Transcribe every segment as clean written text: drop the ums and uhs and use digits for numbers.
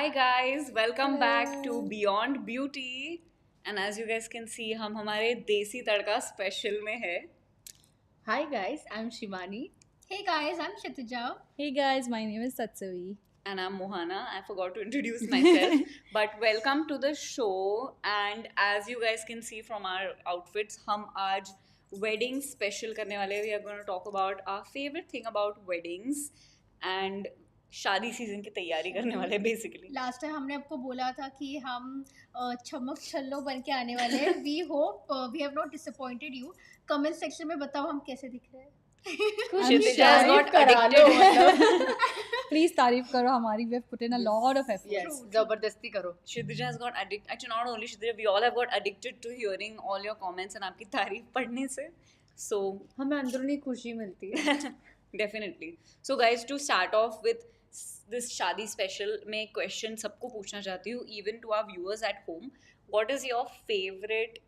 Hi guys, welcome back to Beyond Beauty. And as you guys can see, हम हमारे देसी तड़का special में है. Hi guys, I'm Shivani. Hey guys, I'm Kshitija. Hey guys, my name is Satsavi. And I'm Mohana. I forgot to introduce myself. But welcome to the show. And as you guys can see from our outfits, हम आज wedding special करने वाले. We are going to talk about our favorite thing about weddings and शादी season की तैयारी करने वाले basically. Last time हमने आपको बोला था कि हम चमक छल्लो बन के आने वाले हैं. We hope we have not disappointed you. Comment section में बताओ हम कैसे दिख रहे हैं. Kshitija has got addicted. Please तारीफ करो हमारी. We have put in a lot of effort. Yes, जबरदस्ती करो. Kshitija has got addicted. Actually, not only Kshitija, we all have got addicted to hearing all your comments and आपकी तारीफ पढ़ने से. So हमें अंदरूनी खुशी मिलती है. definitely. So guys, to start off with this शादी special, मैं question सबको पूछना चाहती हूँ, even to our viewers at home. What is your favorite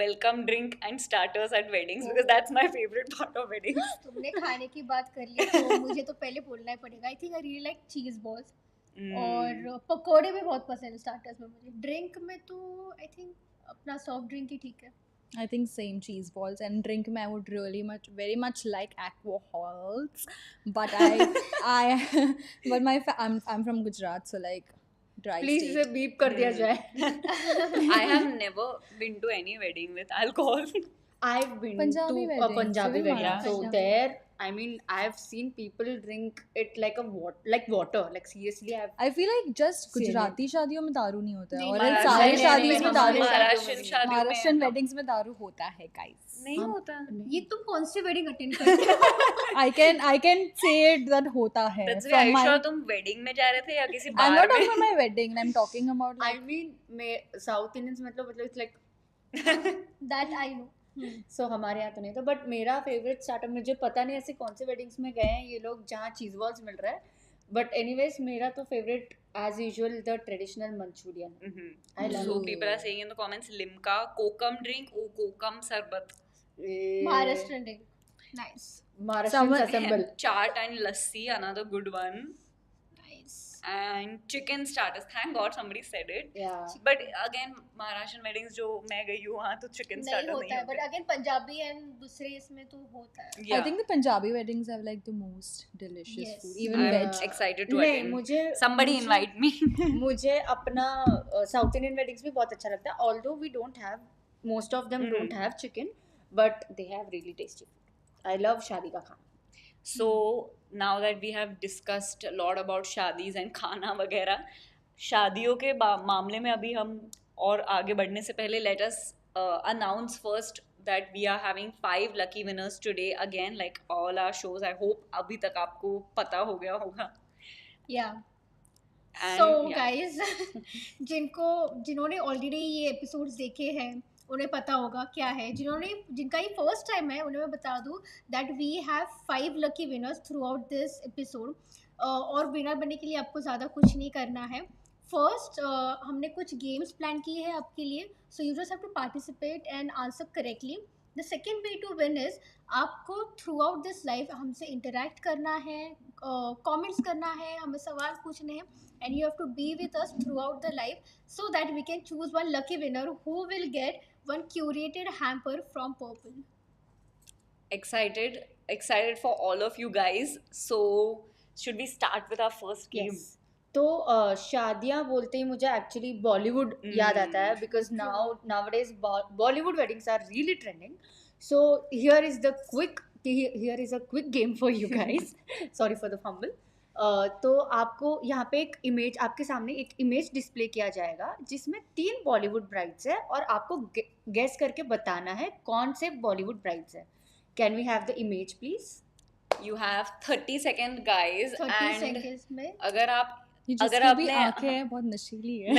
welcome drink and starters at weddings? Because that's my favorite part of weddings. तुमने खाने की बात कर ली तो मुझे तो पहले बोलना ही पड़ेगा. I think I really like चीज बॉल्स और पकोड़े भी बहुत पसंद है स्टार्टर्स में मुझे. ड्रिंक में तो आई थिंक अपना सॉफ्ट ड्रिंक ही ठीक है. I think same cheese balls, and drink में I would very much like alcohols, but I'm from Gujarat, so like dry Please state. इसे बीप कर दिया जाए. I have never been to any wedding with alcohol. I've been Punjabi to a wedding, Punjabi civil wedding. marriage. So Punjabi. there, I mean, I've seen people drink it like water. Like seriously, I feel like just Same. Gujarati शादियों में दारू नहीं होता है, नहीं, और इन महाराष्ट्र सारे में शादियों नहीं, में दारू. महाराष्ट्र शादियों में महाराष्ट्रन weddings में दारू होता है, guys. नहीं होता. ये तुम कौन सी वेडिंग अटेंड करते हो? I can say it that होता है. That's why I'm sure तुम wedding में जा रहे थे या किसी I'm बार not talking में. about my wedding. I'm talking about I like, mean, South Indians मतलब it's like that I know. so हमारे यहाँ तो नहीं था. बट मेरा फेवरेट स्टार्टर, मुझे पता नहीं ऐसे कौन से वेडिंग्स में गए हैं ये लोग जहाँ चीज बॉल्स मिल रहा है. बट एनीवेज मेरा तो favourite as usual the traditional Manchurian. I love So it. people are saying in the comments, limca, kokum drink, kokum sarbat. Maharashtrian drink. Nice. Maharashtra assemble. Chaat and lassi, another good one. Nice. And chicken starters. Thank God somebody said it. Yeah. But again, Maharashtrian weddings जो मैं गई हूँ वहाँ तो chicken नहीं starter होता नहीं है. बट होते. अगेन पंजाबी एंड दूसरे इसमें तो होता है. Yeah. I think the Punjabi weddings have like the most delicious Yes. food, even I'm veg. excited to नहीं, attend. मुझे Somebody invite me. मुझे अपना साउथ इंडियन वेडिंग्स भी बहुत अच्छा लगता है. Although we don't have, most of them don't have chicken, but they have really tasty food. I love शादी का खाना. So now that we have discussed a lot about शादीज and खाना वगैरह, शादियों के मामले में अभी हम और आगे बढ़ने से पहले let us announce first that we are having 5 lucky winners today again, like all our shows. I hope अभी तक आपको पता हो गया होगा. या And सो yeah. गाइस जिन्होंने ऑलरेडी ये एपिसोड्स देखे हैं उन्हें पता होगा क्या है. जिनका ये फर्स्ट टाइम है उन्हें मैं बता दूं that we have 5 lucky winners throughout this episode. और विनर बनने के लिए आपको ज़्यादा कुछ नहीं करना है. फर्स्ट हमने कुछ गेम्स प्लान किए हैं आपके लिए. So you just have to participate and answer correctly. The second way to win is आपको थ्रू आउट दिस लाइफ हमसे इंटरेक्ट करना है, कमेंट्स करना है, हमें सवाल पूछने हैं, and you have to be with us throughout the life so that we can choose one lucky winner who will get one curated hamper from Purplle. Excited for all of you guys. So should we start with our first game? Yes. तो शादियाँ बोलते ही मुझे actually Bollywood याद आता है, because nowadays Bollywood weddings are really trending. So here is a quick game for you guys. Sorry for the fumble. तो आपको यहाँ पे एक इमेज, आपके सामने एक इमेज डिस्प्ले किया जाएगा जिसमें 3 बॉलीवुड ब्राइड्स है और आपको गेस करके बताना है कौन से बॉलीवुड ब्राइड्स है. Can we have the image please? You have 30 seconds guys 30 and seconds में अगर आप ये अगर जिसकी भी आपने आंखें हैं बहुत नशीली है.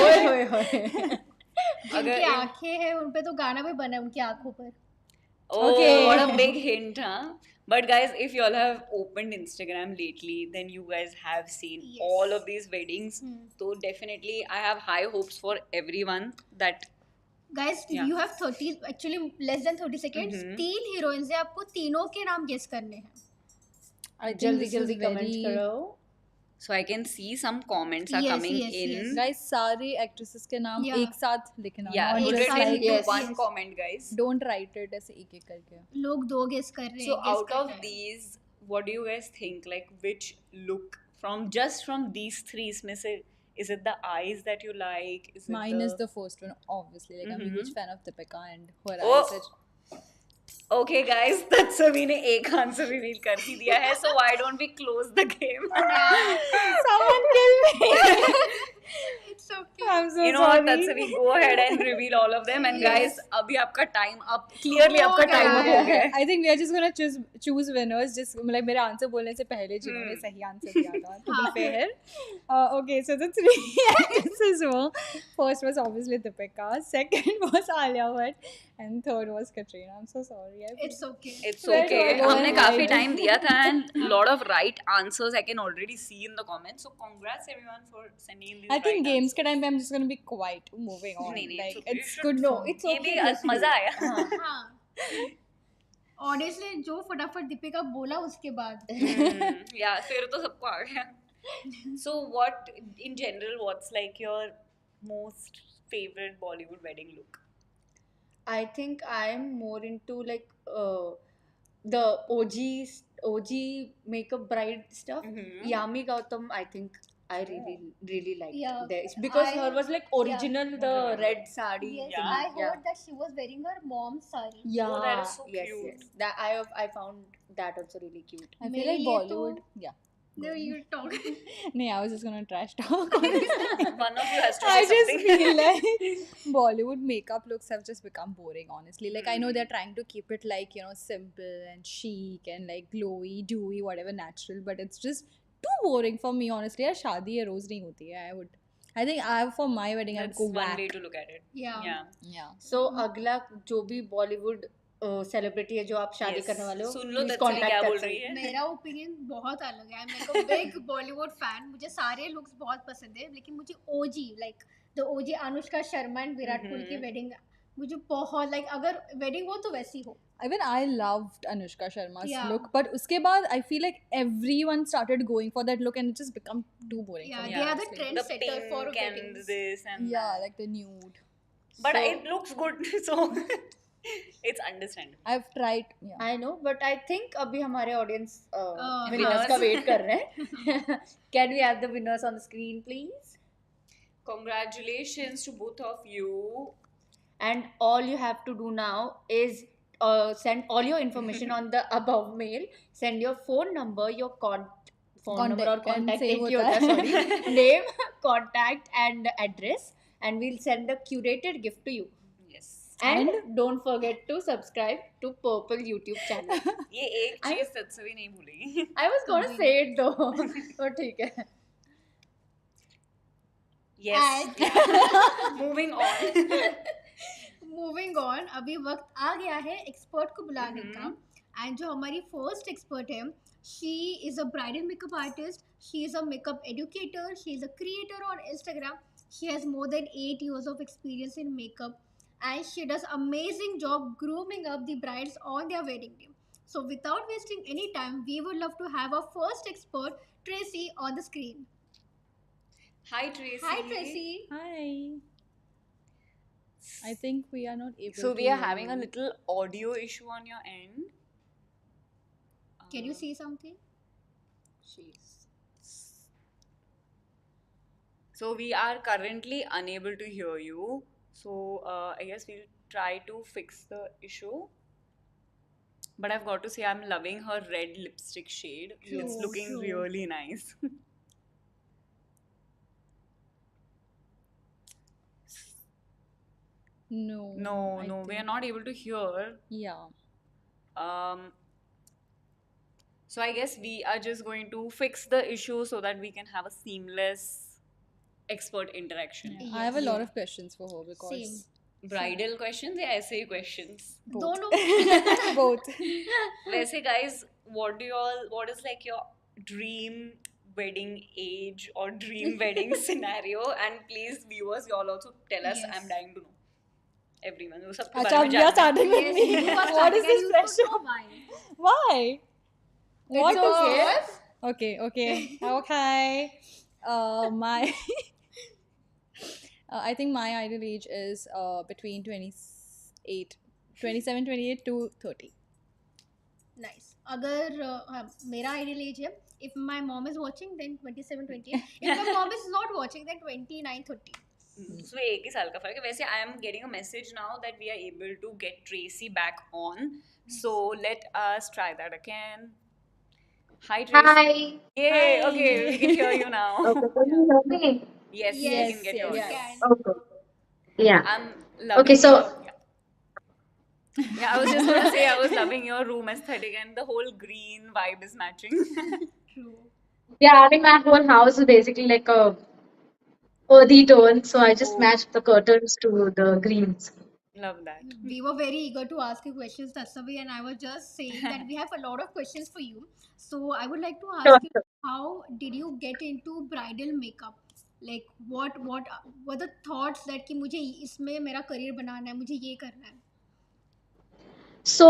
ओए होए होए. जिनकी आंखें हैं उन पे तो गाना भी बना है उनकी आंखों पर. Okay, what a big hint, huh? But guys, if you all have opened Instagram lately, then you guys have seen Yes. all of these weddings. So definitely, I have high hopes for everyone that Guys, Yeah. you have 30 actually less than 30 seconds. 3 heroines है, आपको तीनों के नाम guess करने हैं. I think जल्दी this जल्दी is comment very करो. So I can see some comments are Yes, coming yes, in. yes. Guys, सारे actresses के नाम Yeah. एक साथ लिखना. Yeah, not put just it like into yes. one Yes. comment, guys. don't write it ऐसे एक एक करके. लोग 2 गेस कर रहे हैं. So guess out कर of रहे हैं. these, what do you guys think? Like which look from these three इसमें से, is it the eyes that you like? Is it Mine is the first one, obviously. Like I'm a huge fan of Deepika and her Oh. eyes. Okay guys, that's सभी ने एक answer reveal कर ही दिया है. So why don't we close the game? Someone kill me. It's okay. I'm so You know what? sorry. Tatsavi, go ahead and reveal all of them. And Yes. guys, अभी आपका time up. Clearly हो आपका गया time up है. हो गया है. I think we are just gonna choose winners. Just मतलब मेरे आंसर बोलने से पहले जिन्होंने सही आंसर दिया था. To be fair. Okay, so the three actresses were, first was obviously Deepika, second was Alia Bhatt, and third was Katrina. I'm so sorry. It's okay. It's Where okay. do I go हमने and काफी hide? time दिया था and lot of right answers I can already see in the comments. So congrats everyone for sending in these I think right games answers. के time पे I'm just gonna be quiet. Moving on. नहीं, नहीं, Like it's okay. it's You good. No, for me. it's ये okay. भी मजा आया. हाँ. Honestly, जो फटाफट दीपिका बोला उसके बाद. Yeah, फिर तो सबको आ गया. So what in general, what's like your most favorite Bollywood wedding look? I think I'm more into like the OG makeup bride stuff. Mhm. Yami Gautam, I think I really liked Yeah, this because I- her was like original the red sari. Yes, Yeah. I heard that she was wearing her mom's sari. Yeah, Oh, that is so yes, cute. yes. That I found that also really cute. I feel मेरे like लिए Bollywood. Yeah. No, you talk. No, I was just gonna trash talk. honestly. One of you has to I say just something. feel like Bollywood makeup looks have just become boring, honestly. Like I know they're trying to keep it like, you know, simple and chic and like glowy, dewy, whatever, natural, but it's just too boring for me, honestly. यार शादी ये रोज नहीं होती है. I think for my wedding I would That's go one whack. way to look at it. Yeah. Yeah. Yeah. So अगला जो भी Bollywood celebrity है जो आप शादी Yes. करने वाले हो, सुन लो please तत्सवी contact क्या बोल तत्सवी. रही है. मेरा ओपिनियन बहुत अलग है. मैं को बिग बॉलीवुड फैन. मुझे सारे लुक्स बहुत पसंद है, लेकिन मुझे OG like the OG Anushka Sharma and Virat Kohli की वेडिंग मुझे बहुत लाइक अगर वेडिंग हो तो वैसी हो. Even I loved Anushka Sharma's Yeah. look, but उसके बाद I feel like everyone started going for that look and it just become too boring. Yeah, for me, they are the honestly. trend The setter for pink and weddings. this and Yeah, that. like the nude. But So- it looks good, so it's understandable. I've tried. Yeah. I know, but I think अभी हमारे audience winners. Winners का wait कर रहे हैं. Can we have the winners on the screen, please? Congratulations to both of you. And all you have to do now is send all your information on the above mail. Send your phone number, your phone number or Contact and contact save एक ही होता होता है. है, sorry. Name, contact and address, and we'll send the curated gift to you. Yes. And don't forget to subscribe to Purple YouTube channel. ये एक चीज तत्सवी नहीं भूलेगी. I was gonna say it though. तो ठीक है. Yes. Yeah. Moving on. Moving on. अभी वक्त आ गया है एक्सपर्ट को बुलाने का. एंड जो हमारी फर्स्ट एक्सपर्ट है, she is a bridal makeup artist, she is a makeup educator, she is a creator on Instagram. She has more than 8 years of experience in makeup, and she does amazing job grooming up the brides on their wedding day. So without wasting any time, we would love to have our first expert, Tracy, on the screen. Hi Tracy. Hi Tracy. Hi. I think we are not able So to we are hear having a you. little audio issue on your end. Can you see something? So we are currently unable to hear you. So I guess we'll try to fix the issue. But I've got to say I'm loving her red lipstick shade. It's True, looking true. really nice. No. No, I no, we are think- not able to hear. Yeah. So I guess we are just going to fix the issue so that we can have a seamless expert interaction. Yeah. I have a Yes. lot of questions for her because Same. Bridal questions या ऐसे ही questions? both. दोनों. Both. वैसे guys, what is like your dream wedding age or dream wedding scenario? And please viewers, you all also tell us. Yes. I'm dying to know. Everyone, वो सबके Acha, बारे में we are जानना है. starting with Yes, me. you are What is starting and this you don't pressure? know why. Why? What It's is okay. this? Okay. My I think my ideal age is between 28, 27, 28 to 30. Nice अगर हाँ, मेरा ideal age है if my mom is watching then 27 28 if my mom is not watching then 29 30 so एक ही साल का फर्क है वैसे I am getting a message now that we are able to get Tracy back on so let us try that again hi Tracy Hi. yay okay we can hear you now Okay, can you hear me? yes we yes can get your we audio Yes. can Okay. Yeah. I'm Okay, loving your so yeah, I was just gonna say I was loving your room aesthetic and the whole green vibe is matching. true yeah, I mean my whole house is basically like a earthy tone, so I just Oh, matched the curtains to the greens. love that. we were very eager to ask you questions Tasavi and I was just saying that we have a lot of questions for you so I would like to Sure, ask you sure. how did you get into bridal makeup like what were the thoughts that कि मुझे इसमें मेरा career बनाना है मुझे ये करना है So,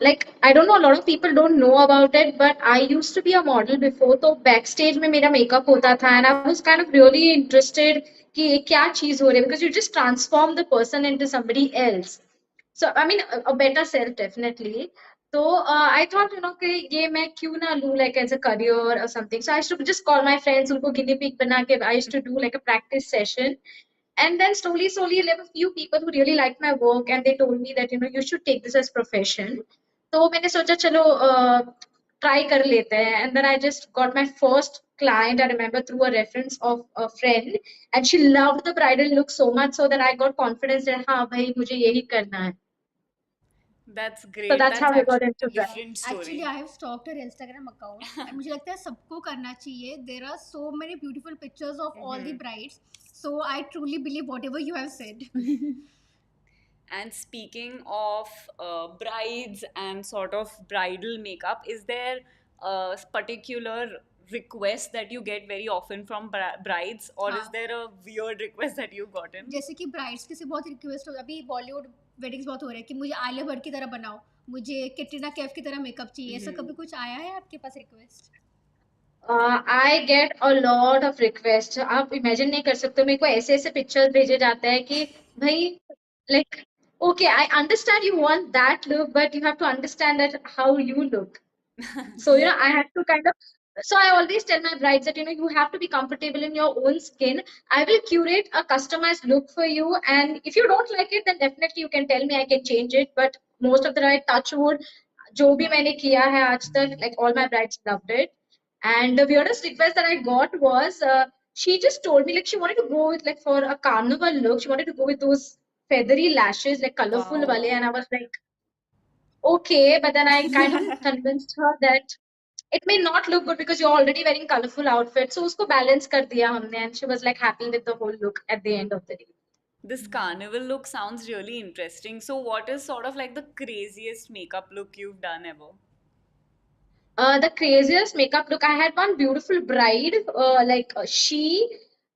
like, I don't know, a lot of people don't know about it, but I used to be a model before. So backstage में मेरा makeup होता था, and I was kind of really interested कि ये क्या चीज हो रही है, because you just transform the person into somebody else. So I mean, a better self definitely. So I thought, कि ये मैं क्यों ना लूं like as a career or something. So I used to just call my friends, उनको guinea pig बना के I used to do like a practice session. And then slowly, there were few people who really liked my work, and they told me that you should take this as profession. तो मैंने सोचा चलो try कर लेते हैं. And then I just got my first client. I remember through a reference of a friend, and she loved the bridal look so much so that I got confidence that हाँ भाई मुझे यही करना है. That's So great. that's That's how I got actually into a brand. different actually story. I have stalked her Instagram account and मुझे लगता है सबको करना चाहिए there are so many beautiful pictures of all the brides so I truly believe whatever you have said And speaking of brides and sort of bridal makeup, is there a particular request that you get very often from brides, or is हाँ there a weird request that you've gotten? जैसे कि brides के से बहुत request हो अभी Bollywood weddings बहुत हो रहे हैं कि मुझे आलिया भट्ट की तरह बनाओ मुझे कैटरीना कैफ की तरह मेकअप चाहिए ऐसा कभी कुछ आया है आपके पास request I get a lot of requests. आप imagine नहीं कर सकते हो मेरे को ऐसे ऐसे pictures भेजे जाते हैं कि भाई like okay I understand you want that look but you have to understand that how you look. So I have to kind of so I always tell my brides that you have to be comfortable in your own skin. I will curate a customized look for you, and if you don't like it then definitely you can tell me, I can change it. But most of the time, touch wood, जो भी मैंने किया है आज तक, like all my brides loved it. And the weirdest request that I got was she just told me like she wanted to go with like for a carnival look. She wanted to go with those feathery lashes, like colorful wale, Wow. and I was like, okay. But then I kind of convinced her that it may not look good because you're already wearing colorful outfits. So usko balance kar diya humne, and she was like happy with the whole look at the end of the day. This carnival look sounds really interesting. So, what is sort of like the craziest makeup look you've done ever? The craziest makeup look. I had one beautiful bride.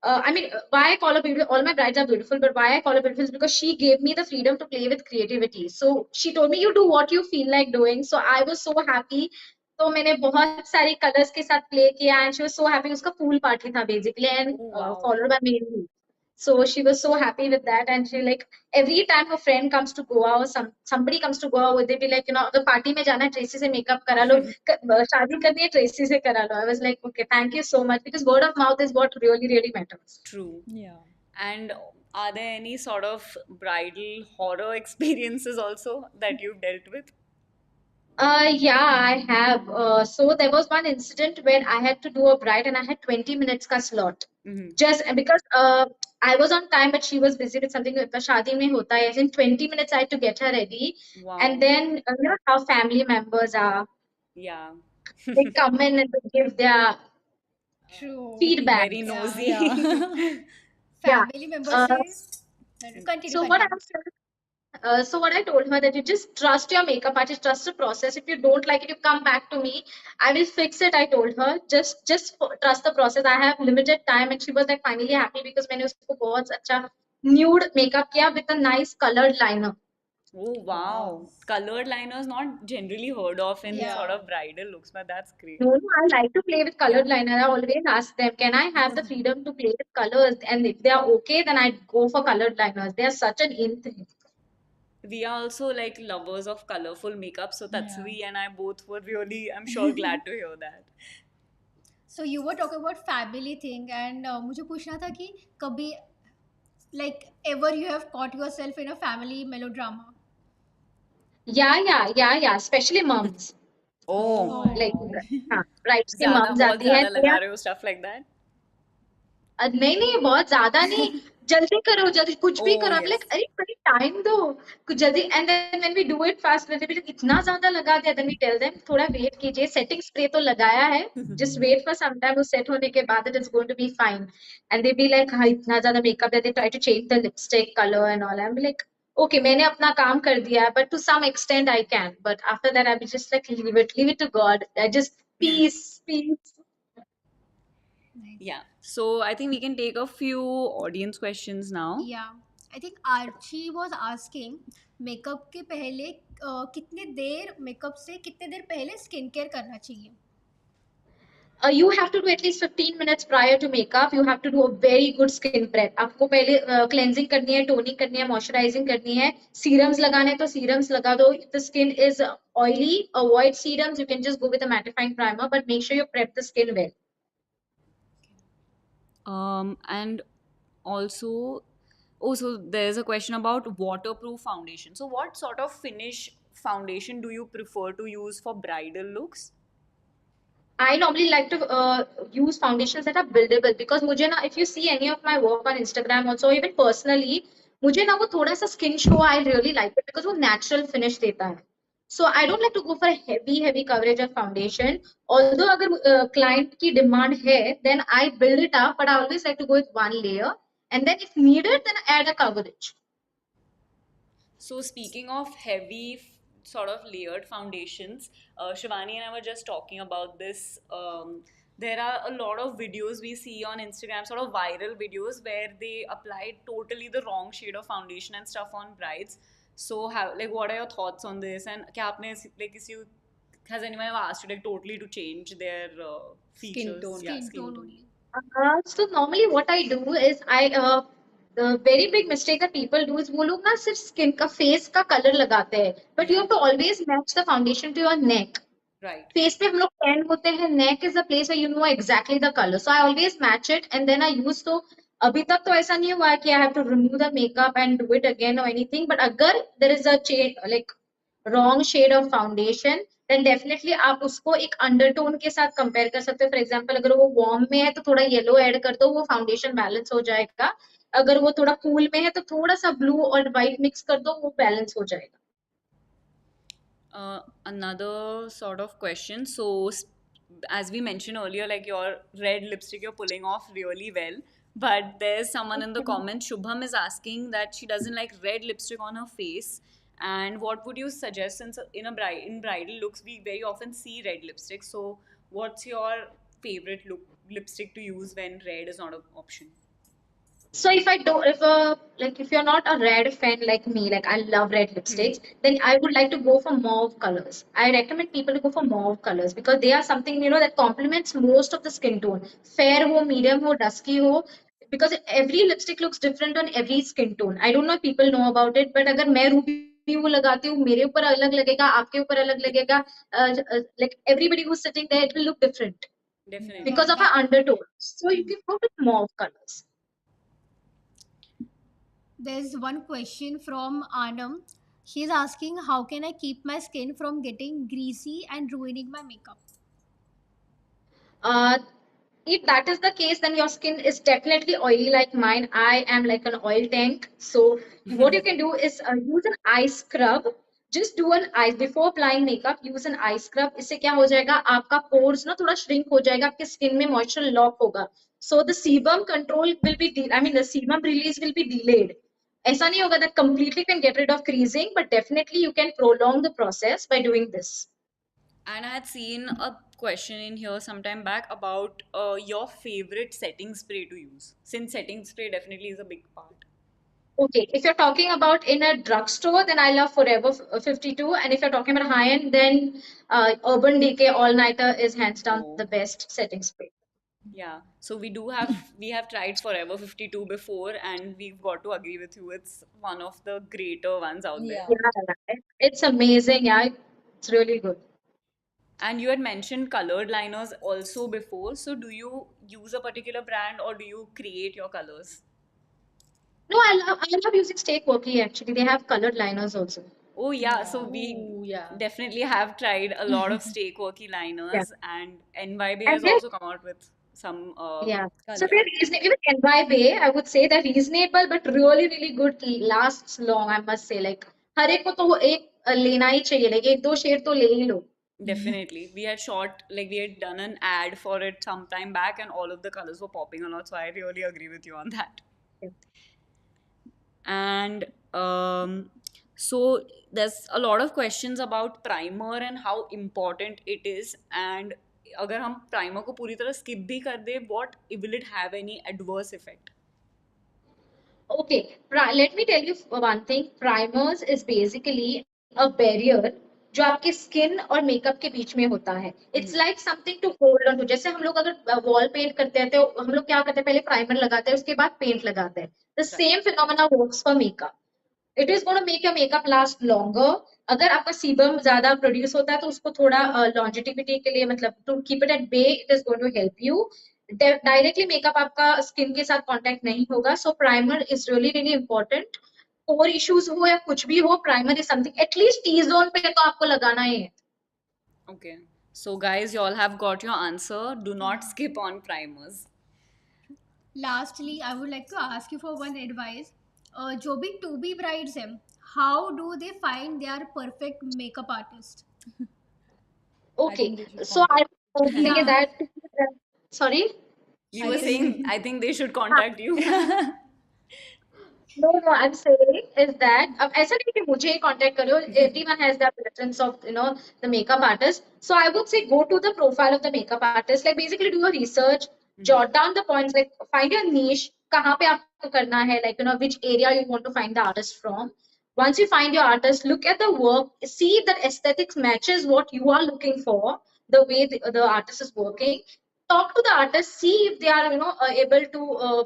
I mean, why I call her beautiful? All my brides are beautiful, but why I call her beautiful is because she gave me the freedom to play with creativity. So she told me, you do what you feel like doing. So I was so happy. तो मैंने बहुत सारे colours के साथ play किया and she was so happy. उसका pool party था basically and Oh, wow. Followed by मेरी. So she was so happy with that, and she like every time her friend comes to Goa or somebody comes to Goa, would they be like, अगर party में जाना है Tracy से makeup करा लो, शादी करनी है ट्रेसी से करा लो. I was like, okay, thank you so much, because word of mouth is what really matters. True. Yeah. And are there any sort of bridal horror experiences also that you've dealt with? Yeah, I have. So there was one incident where I had to do a bride and I had 20 minutes ka slot. Mm-hmm. Just because I was on time, but she was busy with something. Shaadi mein hota hai. In 20 minutes, I had to get her ready. And Wow. then, how family members are. Yeah. They come in and they give their true feedback. Very nosy. Yeah. Yeah. Family member Uh, से continue so what I continue was so what I told her that you just trust your makeup artist, trust the process. If you don't like it, you come back to me. I will fix it. I told her trust the process. I have limited time, and she was like finally happy because मैंने उसको बहुत अच्छा nude makeup किया with a nice colored liner. Oh Wow. wow. Colored liners not generally heard of in Yeah. sort of bridal looks, but that's great. No, no, I like to play with Yeah. colored liner. I always ask them, can I have the freedom to play with colors? And if they are okay, then I go for colored liners. They are such an in thing. We are also like lovers of colorful makeup, so Yeah. Tatsvi and I both were really, I'm sure, glad to hear that. So you were talking about family thing and मुझे पूछना था कि कभी like ever you have caught yourself in a family melodrama. Yeah. Especially moms. Oh, Like, Oh. brides की ज़्यादा moms बहुत आती है. ज़्यादा लगा रहे हो stuff like that? नहीं नहीं बहुत ज्यादा नहीं. जल्दी करो जल्दी कुछ भी Oh करो. I'm like yes. अरे कहीं टाइम दो कुछ जल्दी. And then when we do it fast they'll be like इतना ज्यादा लगा दिया. Then we tell them थोड़ा वेट कीजिए. सेटिंग स्प्रे तो लगाया है. Just wait for some time. वो सेट होने के बाद it is going to be fine. And they be like हाँ इतना ज्यादा makeup है. They try to change the lipstick color and all. I'm like okay मैंने अपना काम कर दिया है. But to some extent I can. But after that I be just like leave it to God. I just peace. Nice. Yeah. So I think we can take a few audience questions now. Yeah. I think Archie was asking makeup के पहले कितने देर makeup से कितने देर पहले skin care करना चाहिए. You have to do at least 15 minutes prior to makeup. You have to do a very good skin prep. आपको पहले cleansing करनी है, toning करनी है, moisturizing करनी है, serums लगाने हैं तो serums लगा दो. If the skin is oily, avoid serums. You can just go with a mattifying primer, but make sure you prep the skin well. And also, oh, so there's a question about waterproof foundation. So what sort of finish foundation do you prefer to use for bridal looks? I normally like to use foundations that are buildable because मुझे ना if you see any of my work on Instagram also even personally मुझे ना वो थोड़ा सा skin show I really like it because वो natural finish देता है. So I don't like to go for a heavy coverage of foundation. Although अगर client की demand है then I build it up but I always like to go with one layer and then if needed then add a coverage. So speaking of heavy sort of layered foundations, Shivani and I were just talking about this. There are a lot of videos we see on Instagram, sort of viral videos where they apply totally the wrong shade of foundation and stuff on brides. So how like what are your thoughts on this? And क्या आपने like किसी has anyone ever asked you like totally to change their Skin features? tone. Yeah, Skin skin tone tone. only. So normally what I do is the very big mistake that people do is वो लोग ना सिर्फ skin का face का colour लगाते हैं but you Yeah, have to always match the foundation to your neck. right. Face पे हम लोग tan होते हैं neck is the place where you know exactly the color so I always match it and then I use तो अभी तक तो ऐसा नहीं हुआ है कि I have to remove the makeup and do it again or anything but अगर there is a change like wrong shade of foundation then definitely आप उसको एक अंडरटोन के साथ कंपेयर कर सकते हो फॉर एग्जांपल अगर वो वार्म में है तो थोड़ा येलो ऐड कर दो वो फाउंडेशन बैलेंस हो जाएगा अगर वो थोड़ा कूल में है तो थोड़ा सा ब्लू और व्हाइट मिक्स कर दो वो बैलेंस हो जाएगा. Another sort of question. So, as we mentioned earlier, like your red lipstick you're pulling off really well. But there's someone in the comments, Shubham is asking that she doesn't like red lipstick on her face. And what would you suggest since in bridal looks we very often see red lipstick. So, what's your favorite lipstick to use when red is not an option? So if I don't, if you're not a red fan like me, like I love red lipsticks, then I would like to go for mauve colors. I recommend people to go for mauve colors because they are something that complements most of the skin tone. Fair ho, medium ho, dusky ho. Because every lipstick looks different on every skin tone. I don't know if people know about it, but अगर मैं Ruby वो लगाती हूँ मेरे ऊपर अलग लगेगा आपके ऊपर अलग लगेगा like everybody who's sitting there it will look different Definitely. Yeah, because of our that. undertone. So you can go with mauve colors. There's one question from Anam. He's asking how can I keep my skin from getting greasy and ruining my makeup? Uh, if that is the case, then your skin is definitely oily like mine. I am like an oil tank. So what you can do is use an eye scrub. Just do an eye before applying makeup. Use an eye scrub. इससे क्या हो जाएगा आपका pores ना थोड़ा shrink हो जाएगा आपके skin में moisture lock होगा. So the sebum control will be I mean the sebum release will be delayed. ऐसा नहीं होगा that completely can get rid of creasing, but definitely you can prolong the process by doing this. And I had seen a question in here sometime back about your favorite setting spray to use, since setting spray definitely is a big part. Okay, if you're talking about in a drugstore, then I love Forever 52. And if you're talking about high end, then Urban Decay All Nighter is hands down the Oh, best setting spray. yeah. So we have tried Forever 52 before, and we've got to agree with you. It's one of the greater ones out there. Yeah. Yeah, it's amazing. Yeah, it's really good. And you had mentioned colored liners also before. So do you use a particular brand or do you create your colors? No, I love using Stay Quirky actually. They have colored liners also. Oh yeah, so Yeah. we Ooh, yeah. definitely have tried a lot of Stay Quirky Yeah. liners, and NYB And has they're also come out with some. yeah. So Yeah, they're Colorful. reasonable. Even NY I would say they're reasonable, but really, really good. Lasts long, I must say. Like हर एक को तो वो एक लेना ही चाहिए. Like एक दो shade तो ले ही लो. definitely. We had shot, like, we had done an ad for it some time back, and all of the colors were popping a lot. So I really agree with you on that. And so there's a lot of questions about primer and how important it is. And अगर हम primer को पूरी तरह skip भी कर दे, what will it have any adverse effect? Okay, let me tell you one thing. Primers is basically a barrier जो आपके skin और मेकअप के बीच में होता है. It's like something to hold on to. जैसे हम लोग अगर वॉल पेंट करते हैं तो हम लोग क्या करते हैं, पहले प्राइमर लगाते हैं, उसके बाद पेंट लगाते हैं. The Right. Same phenomena works for makeup. It is gonna make your makeup last longer. अगर आपका सीबम ज्यादा प्रोड्यूस होता है तो उसको थोड़ा लॉन्जिटिविटी के लिए, मतलब to keep it at bay, it is going to help you. Directly makeup आपका स्किन के साथ कांटेक्ट नहीं होगा. So primer is really really important. Pore issues हो या कुछ भी हो, primer is something at least T zone पे तो आपको लगाना ही है. Okay. So guys, you all have got your answer. Do not skip on primers. Lastly, I would like to ask you for one advice. जो भी to be brides हैं, how do they find their perfect makeup artist? I think Okay, they should so I contact. would say Yeah. that. Sorry. We I were think. saying, I think they should contact you. No, no, I'm saying is that अब ऐसा नहीं कि मुझे ही contact करो. Everyone has their preference of the makeup artist. So I would say go to the profile of the makeup artist. Like basically do your research, jot down the points. Like find your niche. कहाँ पे आपको करना है? Like which area you want to find the artist from. Once you find your artist, look at the work, see if the aesthetics matches what you are looking for. The way the artist is working. Talk to the artist, see if they are able to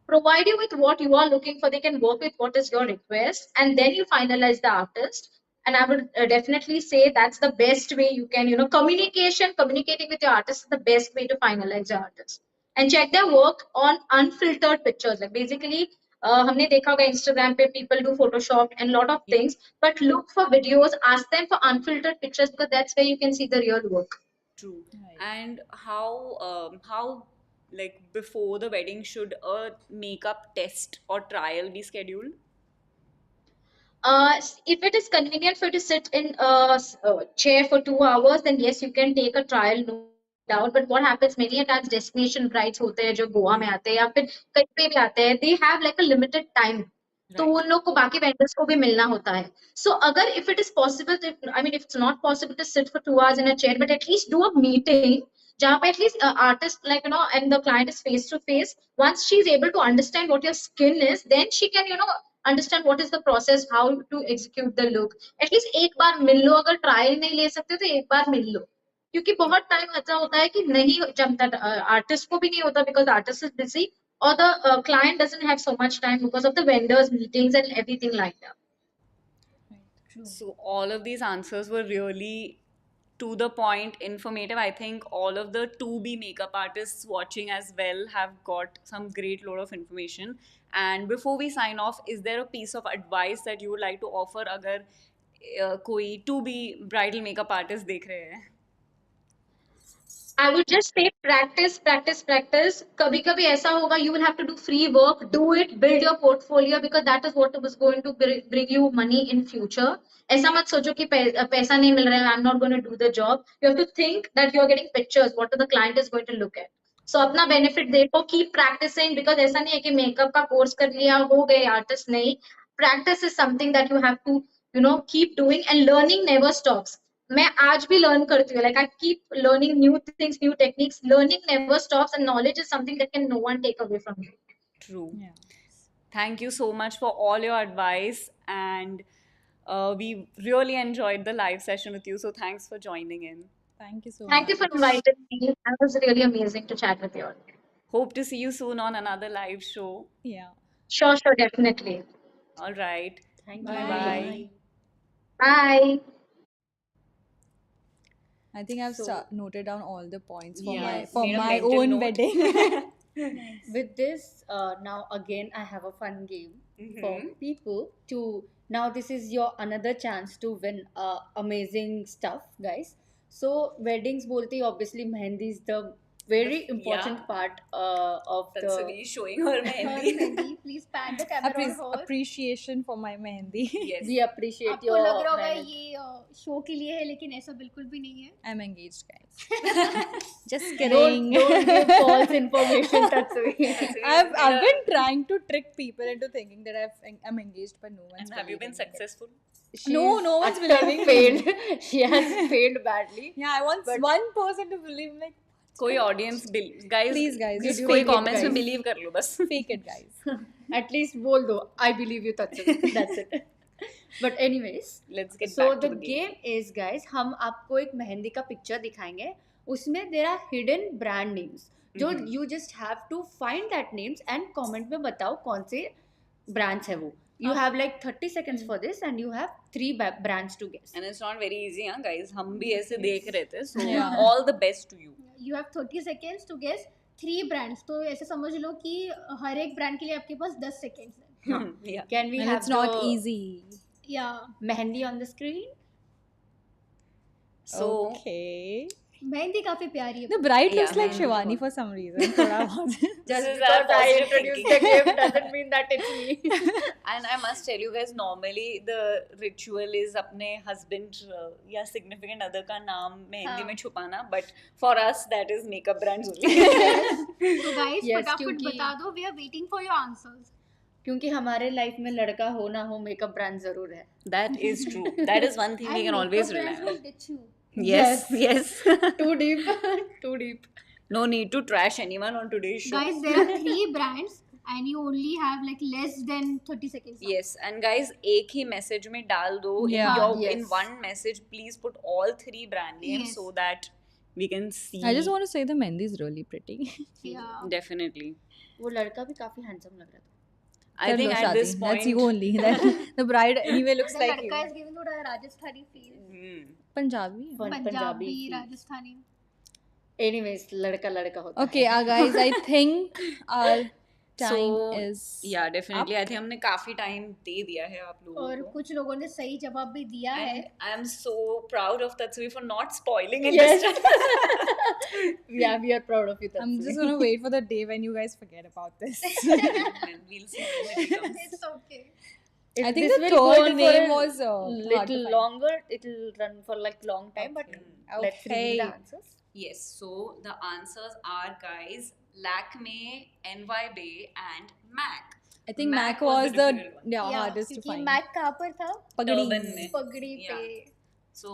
provide you with what you are looking for. They can work with what is your request, and then you finalize the artist. And I would definitely say that's the best way you can, communicating with your artist is the best way to finalize your artist. And check their work on unfiltered pictures. Like basically हमने देखा होगा Instagram पे people do Photoshop and lot of things, but look for videos, ask them for unfiltered pictures because that's where you can see the real work. True. Right. And how like before the wedding should a makeup test or trial be scheduled? If it is convenient for you to sit in a chair for 2 hours, then yes, you can take a trial, no doubt. But what happens many a times, destination brides होते हैं जो गोवा में आते हैं या फिर कहीं पे भी आते हैं, they have like a limited time. तो Right. उन लोग को बाकी vendors को भी मिलना होता है. So अगर if it is possible, I mean, if it's not possible to sit for 2 hours in a chair, but at least do a meeting जहाँ पे at least artist, like and the client is face to face. Once she is able to understand what your skin is, then she can understand what is the process, how to execute the look. At least एक बार मिल लो. अगर trial नहीं ले सकते तो एक बार मिल लो, क्योंकि बहुत time ऐसा होता है कि नहीं जमता. आर्टिस्ट को भी नहीं होता because artist is busy, or the client doesn't have so much time because of the vendors meetings and everything like that. Right. True. So all of these answers were really to the point, informative. I think all of the to be makeup artists watching as well have got some great load of information. And before we sign off, is there a piece of advice that you would like to offer अगर कोई to be bridal makeup artist देख रहे हैं? I would just say practice, practice, practice. कभी कभी ऐसा होगा, you will have to do free work, do it, build your portfolio because that is what was going to bring you money in future. ऐसा मत सोचो कि पैसा नहीं मिल रहा है, I'm not going to do the job. You have to think that you are getting pictures, what the client is going to look at. So अपना benefit देखो, keep practicing because ऐसा नहीं है कि makeup का course कर लिया हो गए artist. नहीं. Practice is something that you have to keep doing, and learning never stops. मैं आज भी learn करती हूँ. Like I keep learning new things, new techniques. Learning never stops, and knowledge is something that can no one take away from you. True. Yeah. Thank you so much for all your advice, and we really enjoyed the live session with you. So thanks for joining in. Thank you so Thank you for much. inviting me. That was really amazing to chat with you all. Hope to see you soon on another live show. Yeah. Sure, sure, definitely. All right. Thank Bye. you. Bye. Bye. I think I've So- noted down all the points for Yes, my made a my mental own note. wedding. With this, now again, I have a fun game for Mhm. people to. Now, this is your another chance to win amazing stuff, guys. So, weddings, bolte he obviously mehendi is the very important yeah. part of the. Tansvi is showing her Her mehendi. mehendi, please pan the camera on her. Appreciation for my mehendi. Yes. We appreciate आपको your लग रहा होगा मेहनत. ये show के लिए है लेकिन ऐसा बिल्कुल भी नहीं है. I'm engaged, guys. Just Don't kidding. give false information, Tatsui. I've been trying to trick people into thinking that I'm engaged, but no one's. And have you been believing it. successful? No one's utter believing me. failed. She has failed badly. Yeah, I want one person to believe. Like, कोई audience guys, Please, guys, just just कोई fake it, comments में guys. believe कर लो बस. fake it, guys. At least बोल दो I believe you, Tatsui. That's it. But anyways, Let's get so back to the the game. game is, guys, हम आपको एक मेहंदी का पिक्चर दिखाएंगे. उसमें there are hidden brand names जो you just have to find that names and comment में बताओ कौन से brands है वो. You have like 30 seconds for this and you have 3 brands to guess. And it's not very easy, huh, guys. हम भी ऐसे देख रहे थे. So Yeah. all the best to you. You have 30 seconds to guess 3 brands. तो ऐसे समझ लो कि हर एक ब्रांड के लिए आपके पास 10 seconds है. Yeah. Can we And have it's not the easy. Yeah. mehendi on the screen? So Okay. Mehndi काफी प्यारी है. The bride Yeah, looks like mehendi Shivani बहुत. for some reason. थोड़ा बहुत. Just This is our because I positive introduced thinking. the game doesn't mean that it's me. And I must tell you guys, normally the ritual is अपने husband या significant other का नाम मेहंदी में छुपाना, but for us that is makeup brands only. तो guys Yes, फटाफट क्योंकि- बता दो. We are waiting for your answers. क्योंकि हमारे लाइफ में लड़का हो ना हो मेकअप ब्रांड जरूर है. That is true. That is one thing we And can always makeup brands rely on. will ditch you. Yes, yes. Too deep. Too deep. No need to trash anyone on today's show. Guys, there are 3 brands and you only have like less than 30 seconds. now. Yes, and guys, एक ही message में डाल दो. Yeah. In Yes. one message, please put all 3 brand names Yes. so that we can see. I just want to say the mehendi is really pretty. Yeah. Definitely. वो लड़का भी काफी handsome लग रहा था. I think Chalo, at Shaadi. this point. That's you only. The bride anyway looks The like you. लड़का is giving थोड़ा Rajasthani feel. Punjabi. Punjabi feel. Rajasthani. Anyways, लड़का लड़का होता Okay, है. guys, I think our time So, is. Yeah, definitely. I think हमने काफी time दे दिया है आप लोगों और को. कुछ लोगों ने सही जवाब भी दिया है. And I'm so proud of Tatsui for not spoiling it Yes. this time. Yeah, we are proud of you. I'm Tatsui. just gonna wait for the day when you guys forget about this. And we'll see when it comes. It's okay. I think This the will go third on for name a was hard to little find. longer. It'll run for like long time, but let's read the Okay. answers. Yes, so the answers are, guys, Lakme, NYB, and MAC. I think Mac was was the the difficult one. yeah, hardest to क्योंकि find. Mac कहाँ पर था? Turban Pagdi. में. पगड़ी पे. Yeah. So